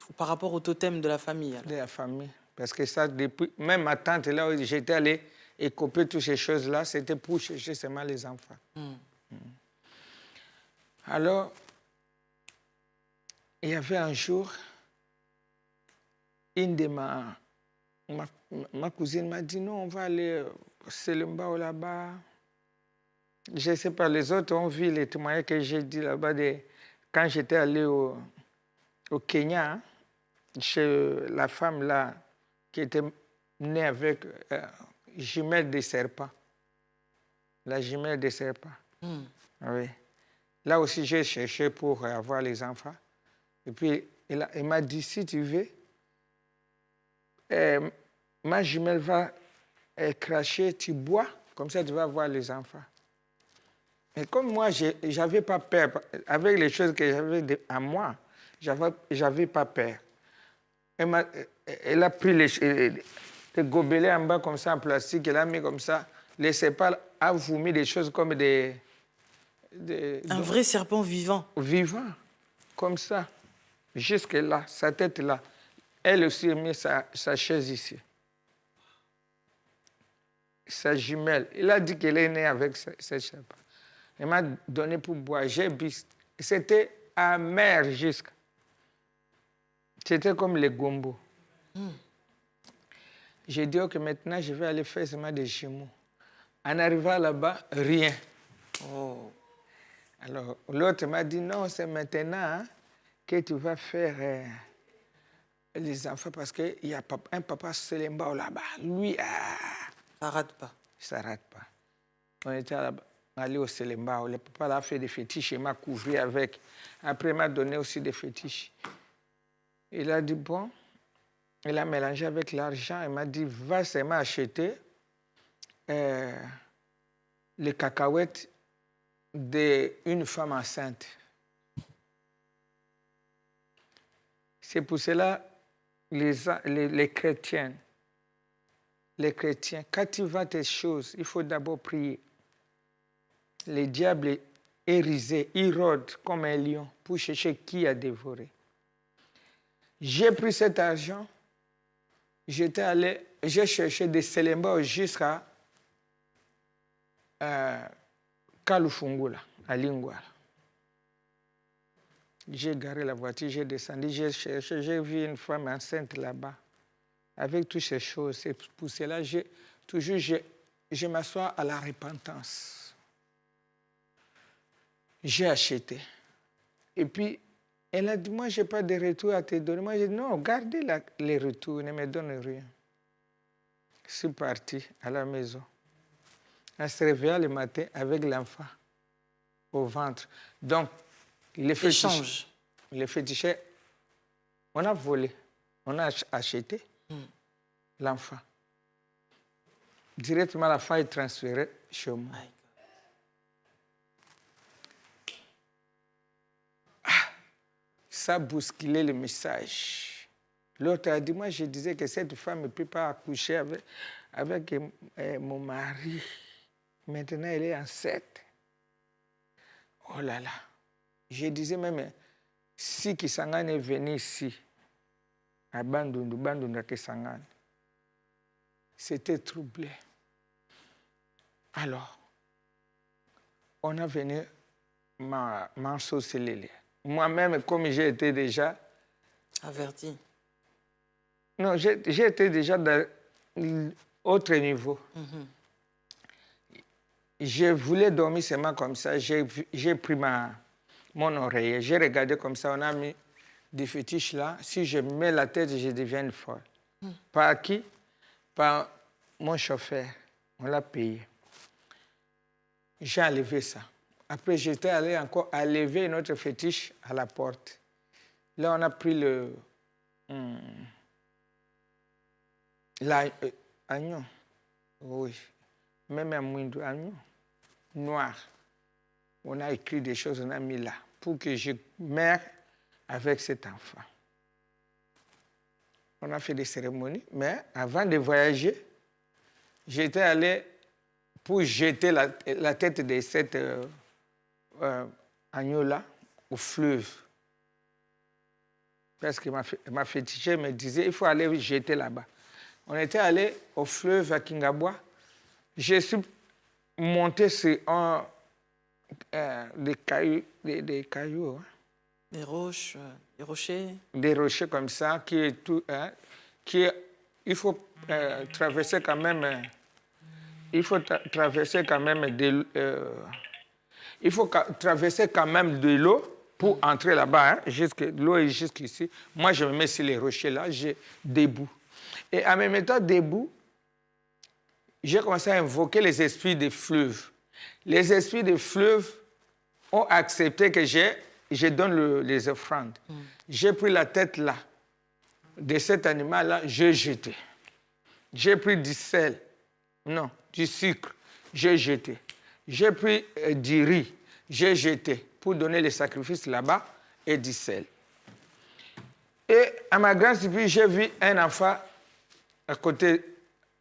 Ou par rapport au totem de la famille alors? De la famille. Parce que ça, depuis, même ma tante, là où j'étais allé écoper toutes ces choses-là, c'était pour chercher seulement les enfants. Alors, il y avait un jour, une de ma cousine m'a dit, non, on va aller au Selembao là-bas. Je ne sais pas, les autres ont vu les témoignages que j'ai dit là-bas quand j'étais allé au Kenya, hein, chez la femme là qui était née avec jumelle de serpent. La jumelle de serpent. Oui. Là aussi, j'ai cherché pour avoir les enfants. Et puis, elle m'a dit, si tu veux, ma jumelle va cracher, tu bois, comme ça tu vas avoir les enfants. Et comme moi, je n'avais pas peur, avec les choses que j'avais à moi, J'avais pas peur. Elle a pris les gobelets en bas comme ça, en plastique, elle a mis comme ça. Les sépales a vomi des choses comme un vrai serpent vivant. Vivant, comme ça. Jusque là, sa tête là. Elle aussi a mis sa chaise ici. Sa jumelle. Il a dit qu'elle est née avec cette chaise. Elle m'a donné pour boire. J'ai bu. C'était amer jusqu'à. C'était comme les gombos. J'ai dit que maintenant, je vais aller faire seulement des jumeaux. En arrivant là-bas, rien. Oh. Alors, l'autre m'a dit, non, c'est maintenant que tu vas faire les enfants parce qu'il y a un papa Selembao là-bas. Lui, ça ne rate pas. Ça ne rate pas. On était allé au Selembao. Le papa là a fait des fétiches, il m'a couvert avec. Après, il m'a donné aussi des fétiches. Il a dit, bon, il a mélangé avec l'argent. Il m'a dit, va seulement acheter les cacahuètes d'une femme enceinte. C'est pour cela les chrétiens, quand tu vas tes choses, il faut d'abord prier. Le diable est risé, il rôde comme un lion pour chercher qui a dévoré. J'ai pris cet argent, j'ai cherché des Selembao jusqu'à Kalufungula, à Lingouala. J'ai garé la voiture, j'ai descendu, j'ai cherché, j'ai vu une femme enceinte là-bas. Avec toutes ces choses, c'est pour cela que je m'assois à la repentance. J'ai acheté. Et puis, elle a dit, moi, je n'ai pas de retour à te donner. Moi, j'ai dit, non, gardez les retours, ne me donne rien. Je suis parti à la maison. Elle se réveilla le matin avec l'enfant au ventre. Donc, les féticheurs, on a volé, on a acheté l'enfant. Directement, l'enfant est transféré chez moi. Ça a bousculé le message. L'autre a dit, moi je disais que cette femme ne peut pas accoucher avec mon mari. Maintenant, elle est enceinte. Oh là là. Je disais même, si Kisangane est venu ici, à Bandundu Kisangane, c'était troublé. Alors, on a venu m'ensorceler. Moi-même, comme j'ai été déjà... averti. Non, j'ai été déjà dans l'autre niveau. Je voulais dormir seulement comme ça. J'ai pris mon oreiller. J'ai regardé comme ça. On a mis des fétiches là. Si je mets la tête, je deviens une folle. Par qui? Par mon chauffeur. On l'a payé. J'ai enlevé ça. Après, j'étais allé encore enlever une autre fétiche à la porte. Là, on a pris l'agneau. Oui. Même un moindre agneau. Noir. On a écrit des choses, on a mis là, pour que je meure avec cet enfant. On a fait des cérémonies, mais avant de voyager, j'étais allé pour jeter la tête de cet agneau-là au fleuve. Parce que ma féticheur me disait, il faut aller jeter là-bas. On était allé au fleuve à Kingabwa. Je suis monté sur des cailloux. Hein. Des roches, des rochers. Des rochers comme ça, il faut traverser quand même. Il faut traverser quand même de l'eau pour entrer là-bas. Hein, l'eau est jusqu'ici. Moi, je me mets sur les rochers là, j'ai debout. Et en me mettant debout, j'ai commencé à invoquer les esprits des fleuves. Les esprits des fleuves ont accepté que je donne les offrandes. J'ai pris la tête là, de cet animal-là, j'ai jeté. J'ai pris du sel, non, du sucre, j'ai jeté. J'ai pris du riz, j'ai jeté pour donner les sacrifices là-bas et du sel. Et à ma grande surprise, j'ai vu un enfant à côté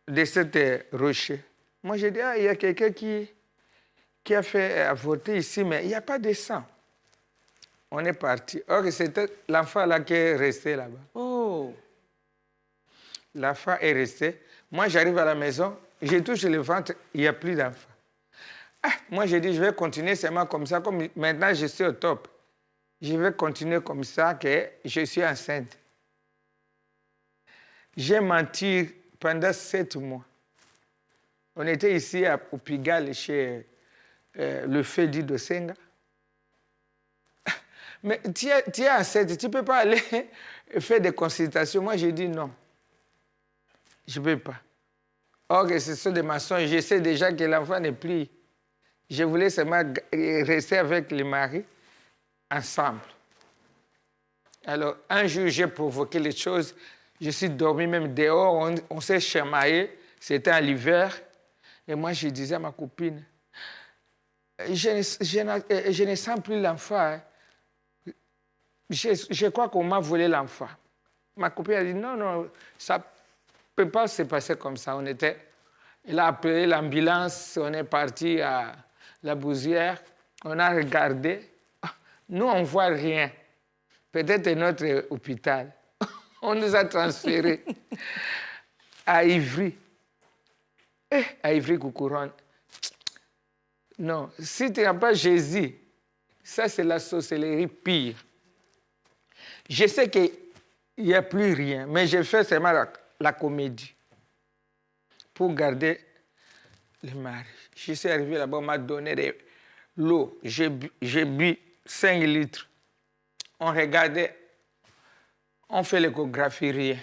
de cet rocher. Moi, j'ai dit, ah, il y a quelqu'un qui a fait avorter ici, mais il n'y a pas de sang. On est parti. Or, c'était l'enfant là qui est resté là-bas. Oh. L'enfant est resté. Moi, j'arrive à la maison, je touche le ventre, il n'y a plus d'enfant. Ah, moi, j'ai dit, je vais continuer seulement comme ça. Comme maintenant, je suis au top. Je vais continuer comme ça, que je suis enceinte. J'ai menti pendant 7 mois. On était ici au Pigalle, chez le Fedi de Senga. Mais tu es enceinte, tu ne peux pas aller faire des consultations. Moi, j'ai dit non. Je ne peux pas. Or, ce sont des mensonges. Je sais déjà que l'enfant n'est plus. Je voulais seulement rester avec le mari ensemble. Alors, un jour, j'ai provoqué les choses. Je suis dormi même dehors. On s'est chamaillé. C'était en l'hiver. Et moi, je disais à ma copine, je ne sens plus l'enfant. Hein. Je crois qu'on m'a volé l'enfant. Ma copine a dit, non, non, ça ne peut pas se passer comme ça. Elle a appelé l'ambulance, on est parti à la Bousière, on a regardé. Nous, on ne voit rien. Peut-être notre hôpital. On nous a transférés à Ivry. À Ivry-Coucouronne. Non, si tu n'as pas Jésus, ça c'est la sorcellerie pire. Je sais qu'il n'y a plus rien, mais j'ai fait seulement la comédie pour garder le mari. Je suis arrivé là-bas, on m'a donné de l'eau. J'ai bu 5 litres. On regardait, on fait l'échographie, rien.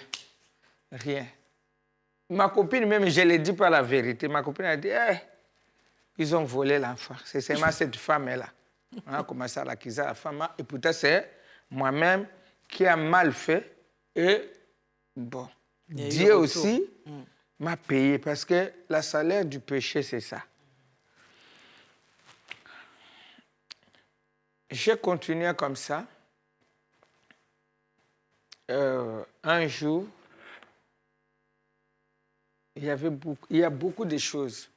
Rien. Ma copine, même, je ne l'ai dit pas la vérité. Ma copine a dit, hey, ils ont volé l'enfant. C'est seulement cette femme-là. On a commencé à l'accuser la femme. Et pourtant, c'est moi-même qui a mal fait. Et bon, Dieu aussi m'a payé parce que la salaire du péché, c'est ça. J'ai continué comme ça. Un jour, il y a beaucoup de choses.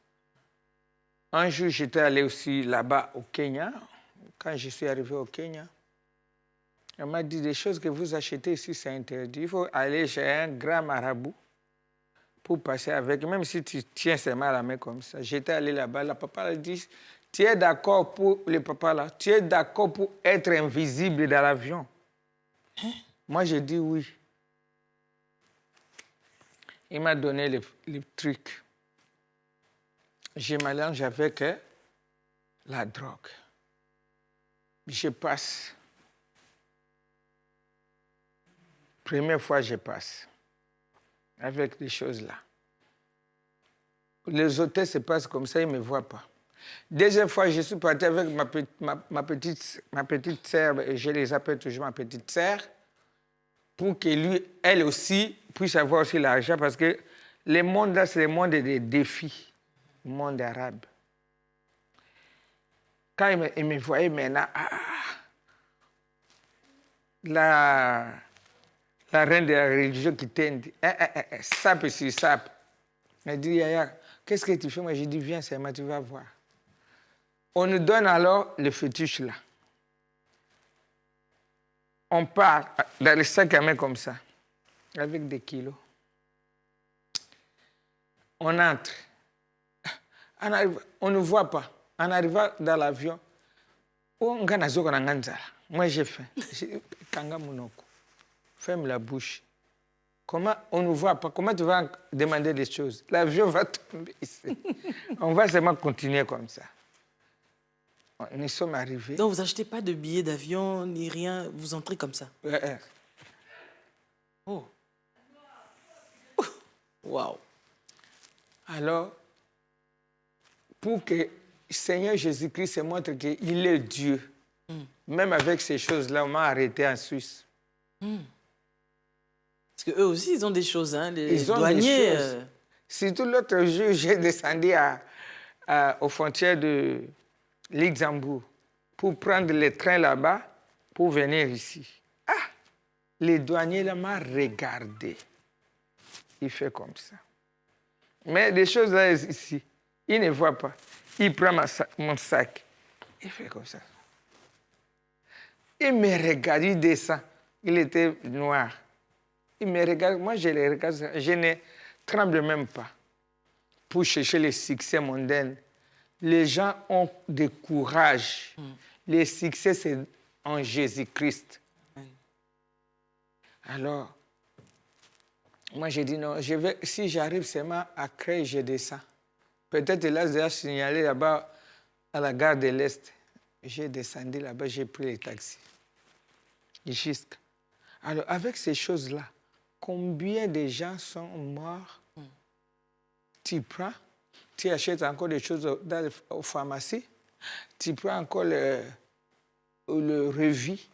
Un jour, j'étais allé aussi là-bas au Kenya. Quand je suis arrivé au Kenya, on m'a dit des choses que vous achetez ici, c'est interdit. Il faut aller chez un grand marabout pour passer avec, même si tu tiens seulement la main comme ça. J'étais allé là-bas, le papa a dit, tu es d'accord pour, le papa là, tu es d'accord pour être invisible dans l'avion? Hein? Moi, j'ai dit oui. Il m'a donné le truc. Je mélange avec la drogue. Je passe. Première fois, je passe. Avec des choses là. Les hôtels se passent comme ça, ils ne me voient pas. Deuxième fois, je suis parti avec ma petite sœur, je les appelle toujours ma petite sœur, pour que lui, elle aussi, puisse avoir aussi l'argent, parce que le monde là, c'est le monde des défis, le monde arabe. Quand il me voyait maintenant, la reine de la religion qui t'aide, sape sur sape. Elle dit, Yaya, qu'est-ce que tu fais? Moi, je dis, viens, c'est moi, tu vas voir. On nous donne alors le fétiche là. On part dans les sacs à main comme ça, avec des kilos. On entre. On ne voit pas. En arrivant dans l'avion, moi j'ai faim. Kanga Monoko. Ferme la bouche. Comment on ne voit pas? Comment tu vas demander des choses? L'avion va tomber ici. On va seulement continuer comme ça. Nous sommes arrivés. Donc, vous n'achetez pas de billets d'avion ni rien, vous entrez comme ça? Oh. Waouh. Alors, pour que Seigneur Jésus-Christ se montre qu'il est Dieu, même avec ces choses-là, on m'a arrêté en Suisse. Parce qu'eux aussi, ils ont des choses, hein, les ils ont douaniers. Des choses. Surtout l'autre jour, j'ai descendu aux frontières de Luxembourg pour prendre le train là-bas pour venir ici. Le douanier là m'a regardé. Il fait comme ça. Mais des choses là ici, il ne voit pas. Il prend mon sac. Il fait comme ça. Il me regarde, il descend. Il était noir. Il me regarde, moi je le regarde, je ne tremble même pas pour chercher le succès mondain. Les gens ont du courage. Le succès, c'est en Jésus-Christ. Alors, moi, j'ai dit non, si j'arrive seulement à Creil, je descends. Peut-être là, j'ai signalé là-bas à la gare de l'Est. J'ai descendu là-bas, j'ai pris les taxis. Alors, avec ces choses-là, combien de gens sont morts? Tu prends, tu achètes encore des choses aux pharmacies, tu prends encore le Revi,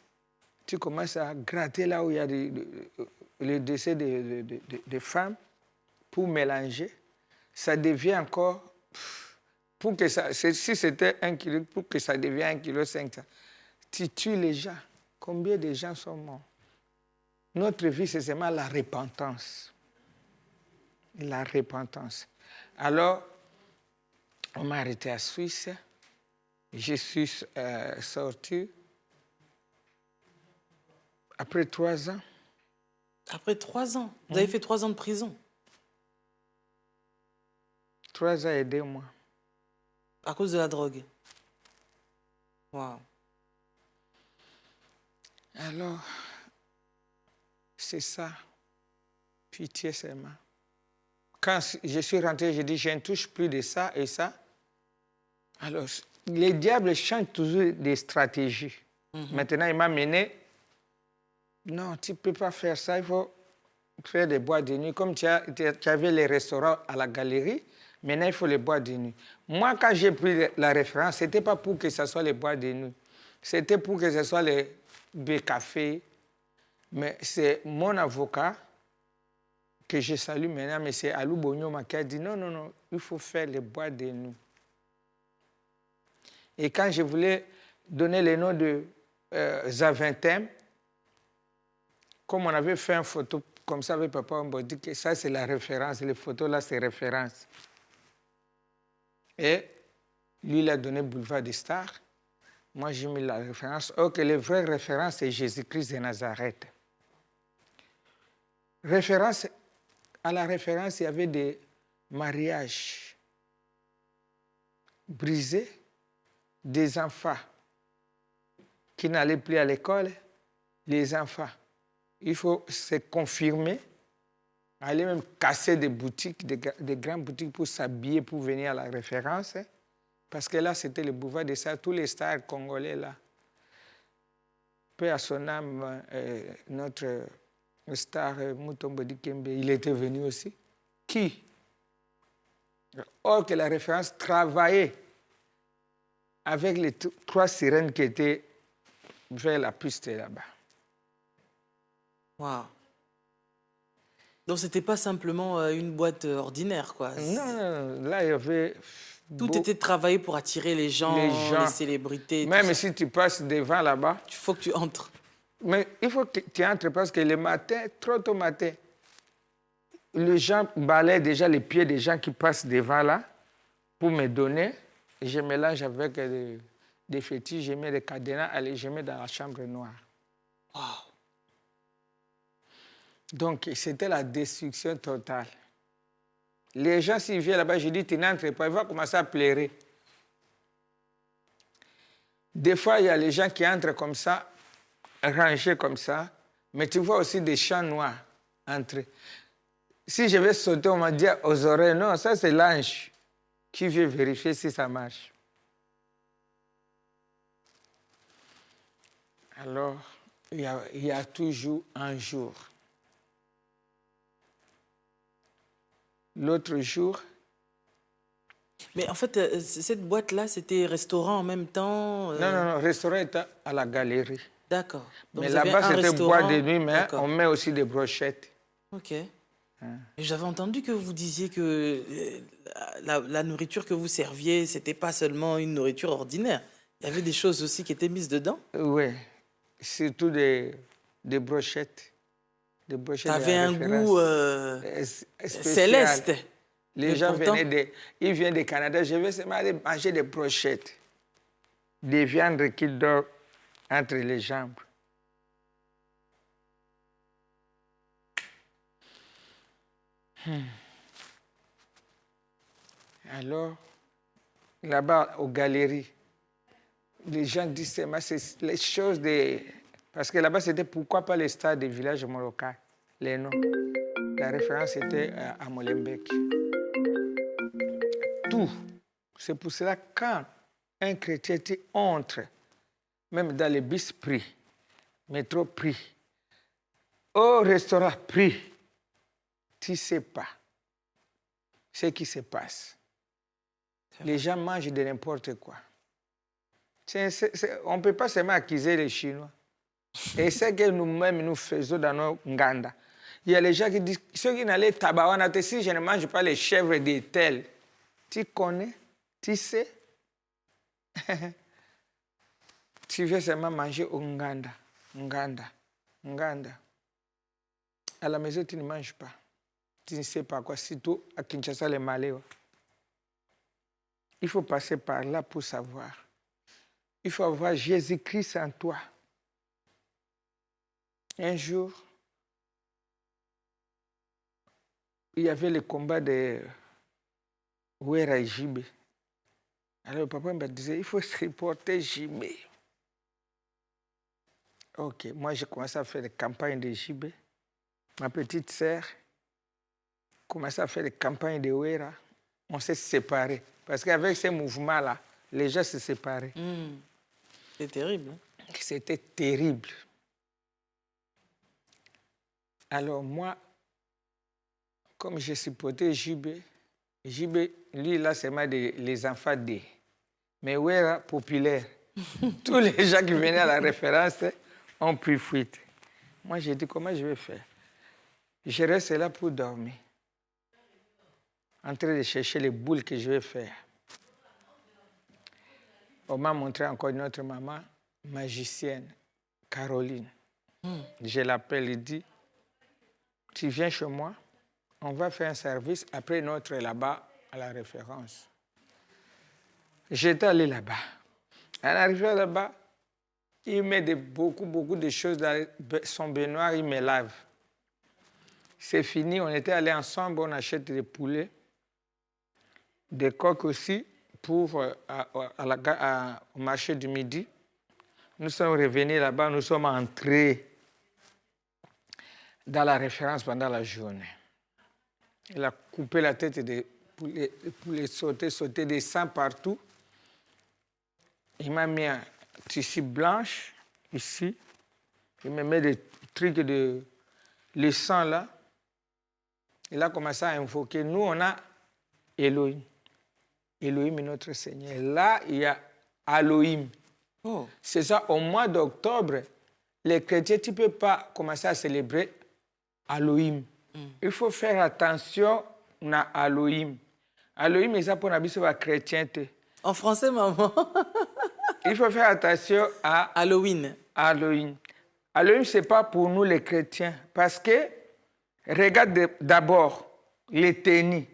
tu commences à gratter là où il y a le décès de femmes pour mélanger. Ça devient encore, pour que ça, si c'était 1 kilo, pour que ça devienne 1,5 kg, tu tues les gens. Combien de gens sont morts? Notre vie, c'est seulement la repentance. La repentance. Alors, on m'a arrêté à Suisse. Je suis sorti après 3 ans. Après 3 ans? Vous avez fait 3 ans de prison? 3 ans et 2 mois. À cause de la drogue? Waouh. Alors, c'est ça. Pitié seulement. Quand je suis rentré, j'ai dit, je ne touche plus de ça et ça. Alors, les diables changent toujours des stratégies. Maintenant, il m'a mené. Non, tu ne peux pas faire ça, il faut faire des boîtes de nuit. Comme tu avais les restaurants à la galerie, maintenant, il faut les boîtes de nuit. Moi, quand j'ai pris la référence, ce n'était pas pour que ce soit les boîtes de nuit. C'était pour que ce soit les cafés. Mais c'est mon avocat que je salue maintenant, M. Alou Bonyoma, qui a dit non, non, non, il faut faire les boîtes de nuit. Et quand je voulais donner le nom de Zaventem, comme on avait fait une photo comme ça avec papa, on m'a dit que ça c'est la référence, les photos là c'est référence. Et lui il a donné Boulevard des Stars, moi j'ai mis la référence. Or que les vraies références c'est Jésus-Christ de Nazareth. À la référence il y avait des mariages brisés, des enfants qui n'allaient plus à l'école, les enfants. Il faut se confirmer, aller même casser des boutiques, des grandes boutiques pour s'habiller, pour venir à la référence. Parce que là, c'était le boulevard de ça, tous les stars congolais là. Paix à son âme, notre star Mutombo Dikembe, il était venu aussi. Qui? Or que la référence travaillait avec les 3 sirènes qui étaient vers la piste là-bas. Waouh. Donc, ce n'était pas simplement une boîte ordinaire, quoi. Non, là, il y avait... Tout était travaillé pour attirer les gens, les célébrités. Même si tu passes devant là-bas... Il faut que tu entres. Mais il faut que tu entres parce que le matin, trop tôt matin, les gens balaient déjà les pieds des gens qui passent devant là pour me donner. Et je mélange avec des fétiches, je mets des cadenas, allez, je mets dans la chambre noire. Wow. Donc, c'était la destruction totale. Les gens, s'ils viennent là-bas, je dis, tu n'entres pas, ils vont commencer à pleurer. Des fois, il y a les gens qui entrent comme ça, rangés comme ça, mais tu vois aussi des champs noirs entrer. Si je vais sauter, on m'a dit aux oreilles, non, ça c'est l'ange qui vient vérifier si ça marche. Alors, il y a toujours un jour. L'autre jour... Mais en fait, cette boîte-là, c'était restaurant en même temps Non, restaurant était à la galerie. D'accord. Mais là-bas, c'était boîte de nuit, mais on met aussi des brochettes. OK. J'avais entendu que vous disiez que la nourriture que vous serviez, ce n'était pas seulement une nourriture ordinaire. Il y avait des choses aussi qui étaient mises dedans? Oui, surtout des brochettes. des brochettes. Ça avait un goût céleste. Les gens ils viennent du Canada. Je vais seulement aller manger des brochettes. Des viandes qui dorment entre les jambes. Alors, là-bas, aux galeries, les gens disent c'est les choses de... Parce que là-bas, c'était pourquoi pas les stades des villages marocains, les noms. La référence était à Molenbeek. Tout. C'est pour cela que quand un chrétien entre, même dans les bus pris, métro pris, au restaurant pris, tu ne sais pas ce qui se passe. Les gens mangent de n'importe quoi. On ne peut pas seulement accuser les Chinois. Et c'est ce que nous-mêmes nous faisons dans nos Nganda. Il y a les gens qui disent, ceux qui n'allaient tabawana, si je ne mange pas les chèvres des tels, tu connais, tu sais. Tu veux seulement manger au Nganda. À la maison, tu ne manges pas. Tu ne sais pas quoi, surtout à Kinshasa, les Maléos. Il faut passer par là pour savoir. Il faut avoir Jésus-Christ en toi. Un jour, il y avait le combat de Ouera et Jibé. Alors le papa me disait, il faut se reporter Jibé. Ok, moi j'ai commencé à faire des campagnes de Jibé. Ma petite sœur commençait à faire des campagnes de Ouera. On s'est séparés. Parce qu'avec ces mouvements-là, les gens se séparaient. C'est terrible. C'était terrible. Alors moi, comme je supportais Jibé, lui, là, c'est les enfants D. Mais Ouera, populaire. Tous les gens qui venaient à la référence ont pris fuite. Moi, j'ai dit, comment je vais faire? Je reste là pour dormir. En train de chercher les boules que je vais faire. On m'a montré encore une autre maman, magicienne, Caroline. Je l'appelle et dis, tu viens chez moi, on va faire un service, après notre là-bas à la référence. J'étais allé là-bas. En arrivant là-bas, il met beaucoup de choses dans son baignoire, il me lave. C'est fini, on était allés ensemble, on achète des poulets, des coques aussi, pour au marché du midi. Nous sommes revenus là-bas, nous sommes entrés dans la référence pendant la journée. Il a coupé la tête des poulets, sauter des sangs partout. Il m'a mis un tissu blanche ici. Il me met des trucs de le sang là. Il a commencé à invoquer. Nous, on a Elohim. Elohim est notre Seigneur. Là, il y a Elohim. Oh. C'est ça, au mois d'octobre, les chrétiens, tu ne peux pas commencer à célébrer Elohim. Il faut faire attention à Elohim. Elohim, c'est ça pour la chrétienté. En français, maman. Il faut faire attention à Halloween. Halloween. Halloween, ce n'est pas pour nous les chrétiens. Parce que, regarde d'abord les tennis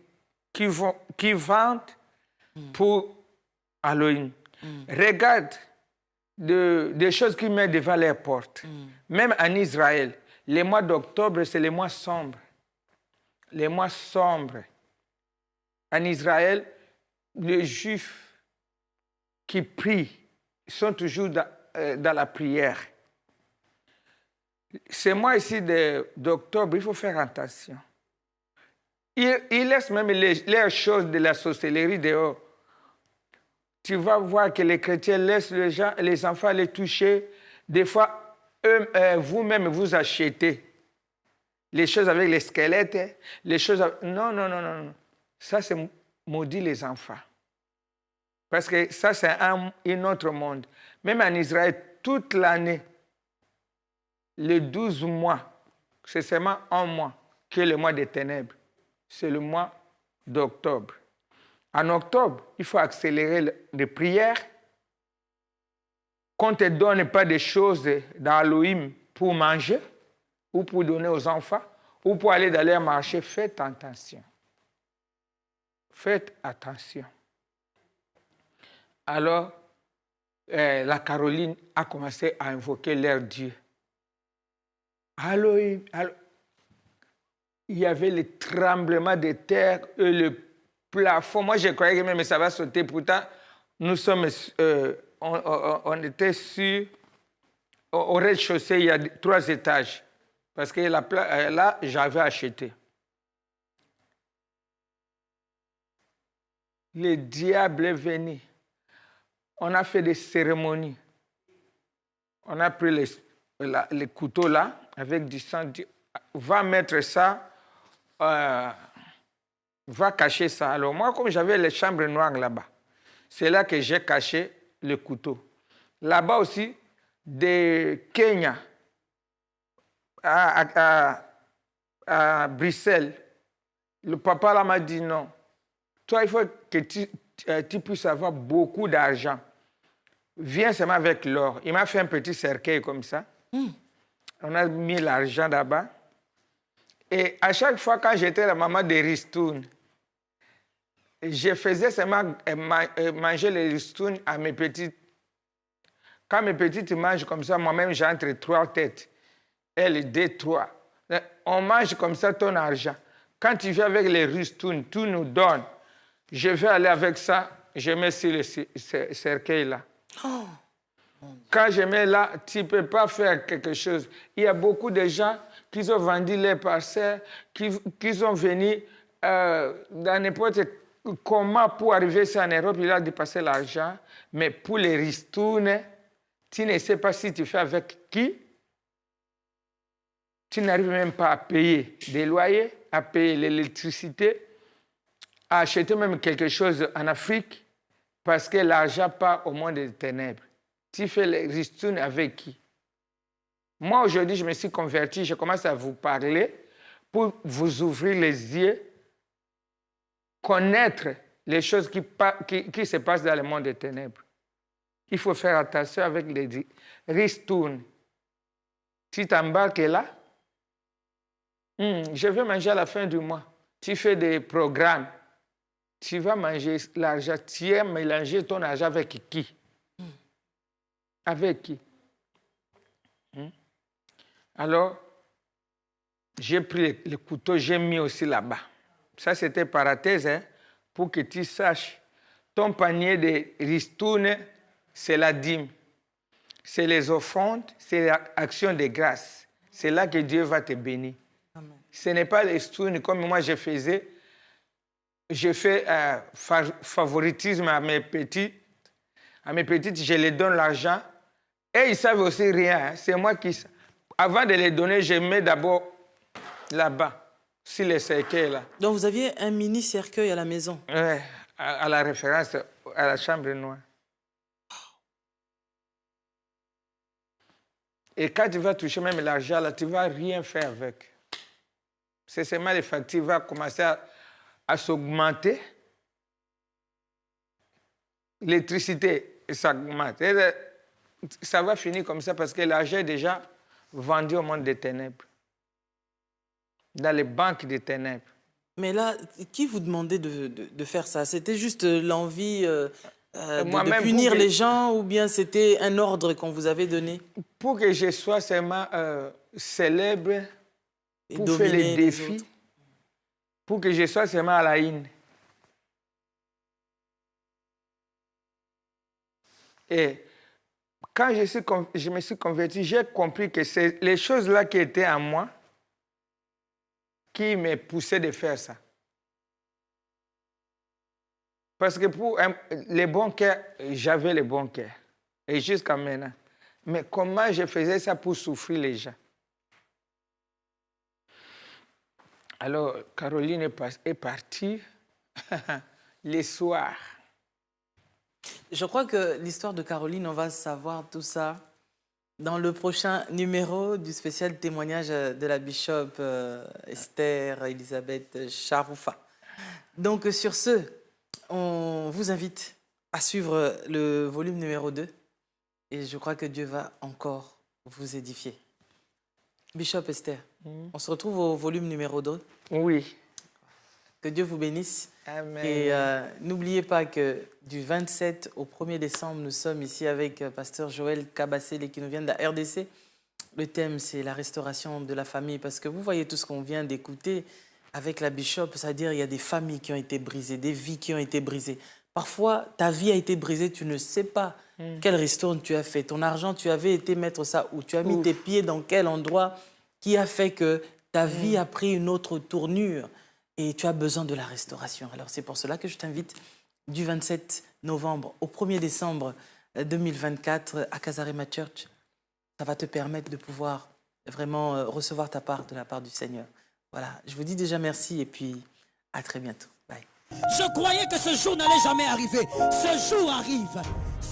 qui vendent pour Halloween. Regarde des choses qu'ils mettent devant les portes. Même en Israël, les mois d'octobre, c'est les mois sombres. Les mois sombres. En Israël, les Juifs qui prient sont toujours dans la prière. Ces mois ici d'octobre, il faut faire attention. Ils laissent même les choses de la sorcellerie dehors. Tu vas voir que les chrétiens laissent les enfants les toucher. Des fois, vous-même, vous achetez les choses avec les squelettes, les choses... Non. Ça, c'est maudit les enfants. Parce que ça, c'est un autre monde. Même en Israël, toute l'année, les 12 mois, c'est seulement un mois qui est le mois des ténèbres. C'est le mois d'octobre. En octobre, il faut accélérer les prières. Qu'on ne te donne pas des choses d'Halloween pour manger. ou pour donner aux enfants, ou pour aller dans leur marché, faites attention. Faites attention. Alors, la Caroline a commencé à invoquer leur Dieu. Alors, il y avait le tremblement de terre et le plafond. Moi, je croyais que même ça va sauter. Pourtant, nous sommes, on était sur, au rez-de-chaussée, il y a 3 étages. Parce que là, j'avais acheté. Le diable est venu. On a fait des cérémonies. On a pris les couteaux là, avec du sang. Va mettre ça, va cacher ça. Alors moi, comme j'avais les chambres noires là-bas, c'est là que j'ai caché le couteau. Là-bas aussi, de Kenya, à Bruxelles, le papa là m'a dit non. Toi, il faut que tu puisses avoir beaucoup d'argent. Viens seulement avec l'or. Il m'a fait un petit cercueil comme ça. On a mis l'argent là-bas. Et à chaque fois, quand j'étais la maman de ristournes, je faisais seulement manger les ristournes à mes petites. Quand mes petites mangent comme ça, moi-même, j'ai entre 3 têtes. Elle, 2, 3. On mange comme ça ton argent. Quand tu viens avec les ristournes, tu nous donnes. Je vais aller avec ça, je mets sur le cercueil là. Oh. Quand je mets là, tu ne peux pas faire quelque chose. Il y a beaucoup de gens qui ont vendu les parcelles, qui sont venus dans n'importe comment pour arriver en Europe, il a dépassé l'argent. Mais pour les ristournes, tu ne sais pas si tu fais avec qui. Tu n'arrives même pas à payer des loyers, à payer l'électricité, à acheter même quelque chose en Afrique, parce que l'argent part au monde des ténèbres. Tu fais les ristournes avec qui? Moi, aujourd'hui, je me suis converti, je commence à vous parler pour vous ouvrir les yeux, connaître les choses qui se passent dans le monde des ténèbres. Il faut faire attention avec les ristournes. Tu t'embarques là, je vais manger à la fin du mois. Tu fais des programmes. Tu vas manger l'argent. Tu aimes mélanger ton argent avec qui? Avec qui? Alors, j'ai pris le couteau, j'ai mis aussi là-bas. Ça, c'était parenthèse, hein, pour que tu saches. Ton panier de ristournes, c'est la dîme. C'est les offrandes, c'est l'action de grâce. C'est là que Dieu va te bénir. Amen. Ce n'est pas les ristournes comme moi je faisais. Je fais favoritisme à mes petites. À mes petites, je les donne l'argent. Et ils ne savent aussi rien. Hein. C'est moi qui... Avant de les donner, je mets d'abord là-bas, sur les cercueils là. Donc vous aviez un mini cercueil à la maison? Oui, à la référence à la chambre noire. Et quand tu vas toucher même l'argent là, tu ne vas rien faire avec. C'est seulement les factures vont commencer à s'augmenter. L'électricité, ça augmente. Et ça va finir comme ça parce que l'argent est déjà vendu au monde des ténèbres. Dans les banques des ténèbres. Mais là, qui vous demandait de faire ça? C'était juste l'envie de punir les gens ou bien c'était un ordre qu'on vous avait donné? Pour que je sois seulement célèbre, pour faire les défis, pour que je sois seulement à la haine. Et quand je me suis converti, j'ai compris que c'est les choses-là qui étaient en moi qui me poussaient de faire ça. Parce que pour les bons cœurs, j'avais les bons cœurs. Et jusqu'à maintenant. Mais comment je faisais ça pour souffrir les gens? Alors, Caroline est partie le soir. Je crois que l'histoire de Caroline, on va savoir tout ça dans le prochain numéro du spécial témoignage de la bishop Esther Elisabeth Charoufa. Donc sur ce, on vous invite à suivre le volume numéro 2 et je crois que Dieu va encore vous édifier. Bishop Esther, on se retrouve au volume numéro 2. Oui. Que Dieu vous bénisse. Amen. Et n'oubliez pas que du 27 au 1er décembre, nous sommes ici avec pasteur Joël Kabassele qui nous vient de la RDC. Le thème, c'est la restauration de la famille. Parce que vous voyez tout ce qu'on vient d'écouter avec la Bishop, c'est-à-dire il y a des familles qui ont été brisées, des vies qui ont été brisées. Parfois, ta vie a été brisée, tu ne sais pas quelle ristourne tu as fait. Ton argent, tu avais été mettre ça où? Tu as mis tes pieds dans quel endroit qui a fait que ta vie a pris une autre tournure et tu as besoin de la restauration. Alors, c'est pour cela que je t'invite du 27 novembre au 1er décembre 2024 à Casarema Church. Ça va te permettre de pouvoir vraiment recevoir ta part de la part du Seigneur. Voilà, je vous dis déjà merci et puis à très bientôt. Bye. Je croyais que ce jour n'allait jamais arriver. Ce jour arrive.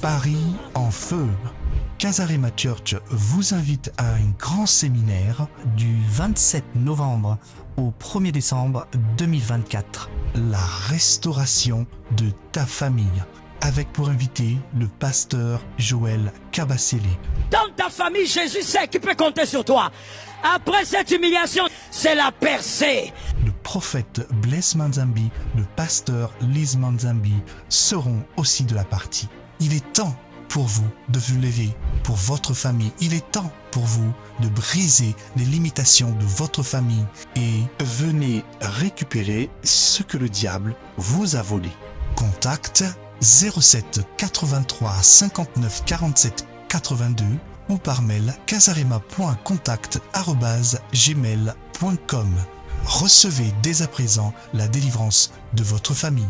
Paris en feu. Casarema Church vous invite à un grand séminaire du 27 novembre au 1er décembre 2024. La restauration de ta famille. Avec pour invité le pasteur Joël Kabassele. Dans ta famille, Jésus sait qu'il peut compter sur toi. Après cette humiliation, c'est la percée. Le prophète Blaise Manzambi, le pasteur Lise Manzambi seront aussi de la partie. Il est temps pour vous de vous lever pour votre famille. Il est temps pour vous de briser les limitations de votre famille et venez récupérer ce que le diable vous a volé. Contact 07 83 59 47 82 ou par mail casarema.contact@gmail.com. Recevez dès à présent la délivrance de votre famille.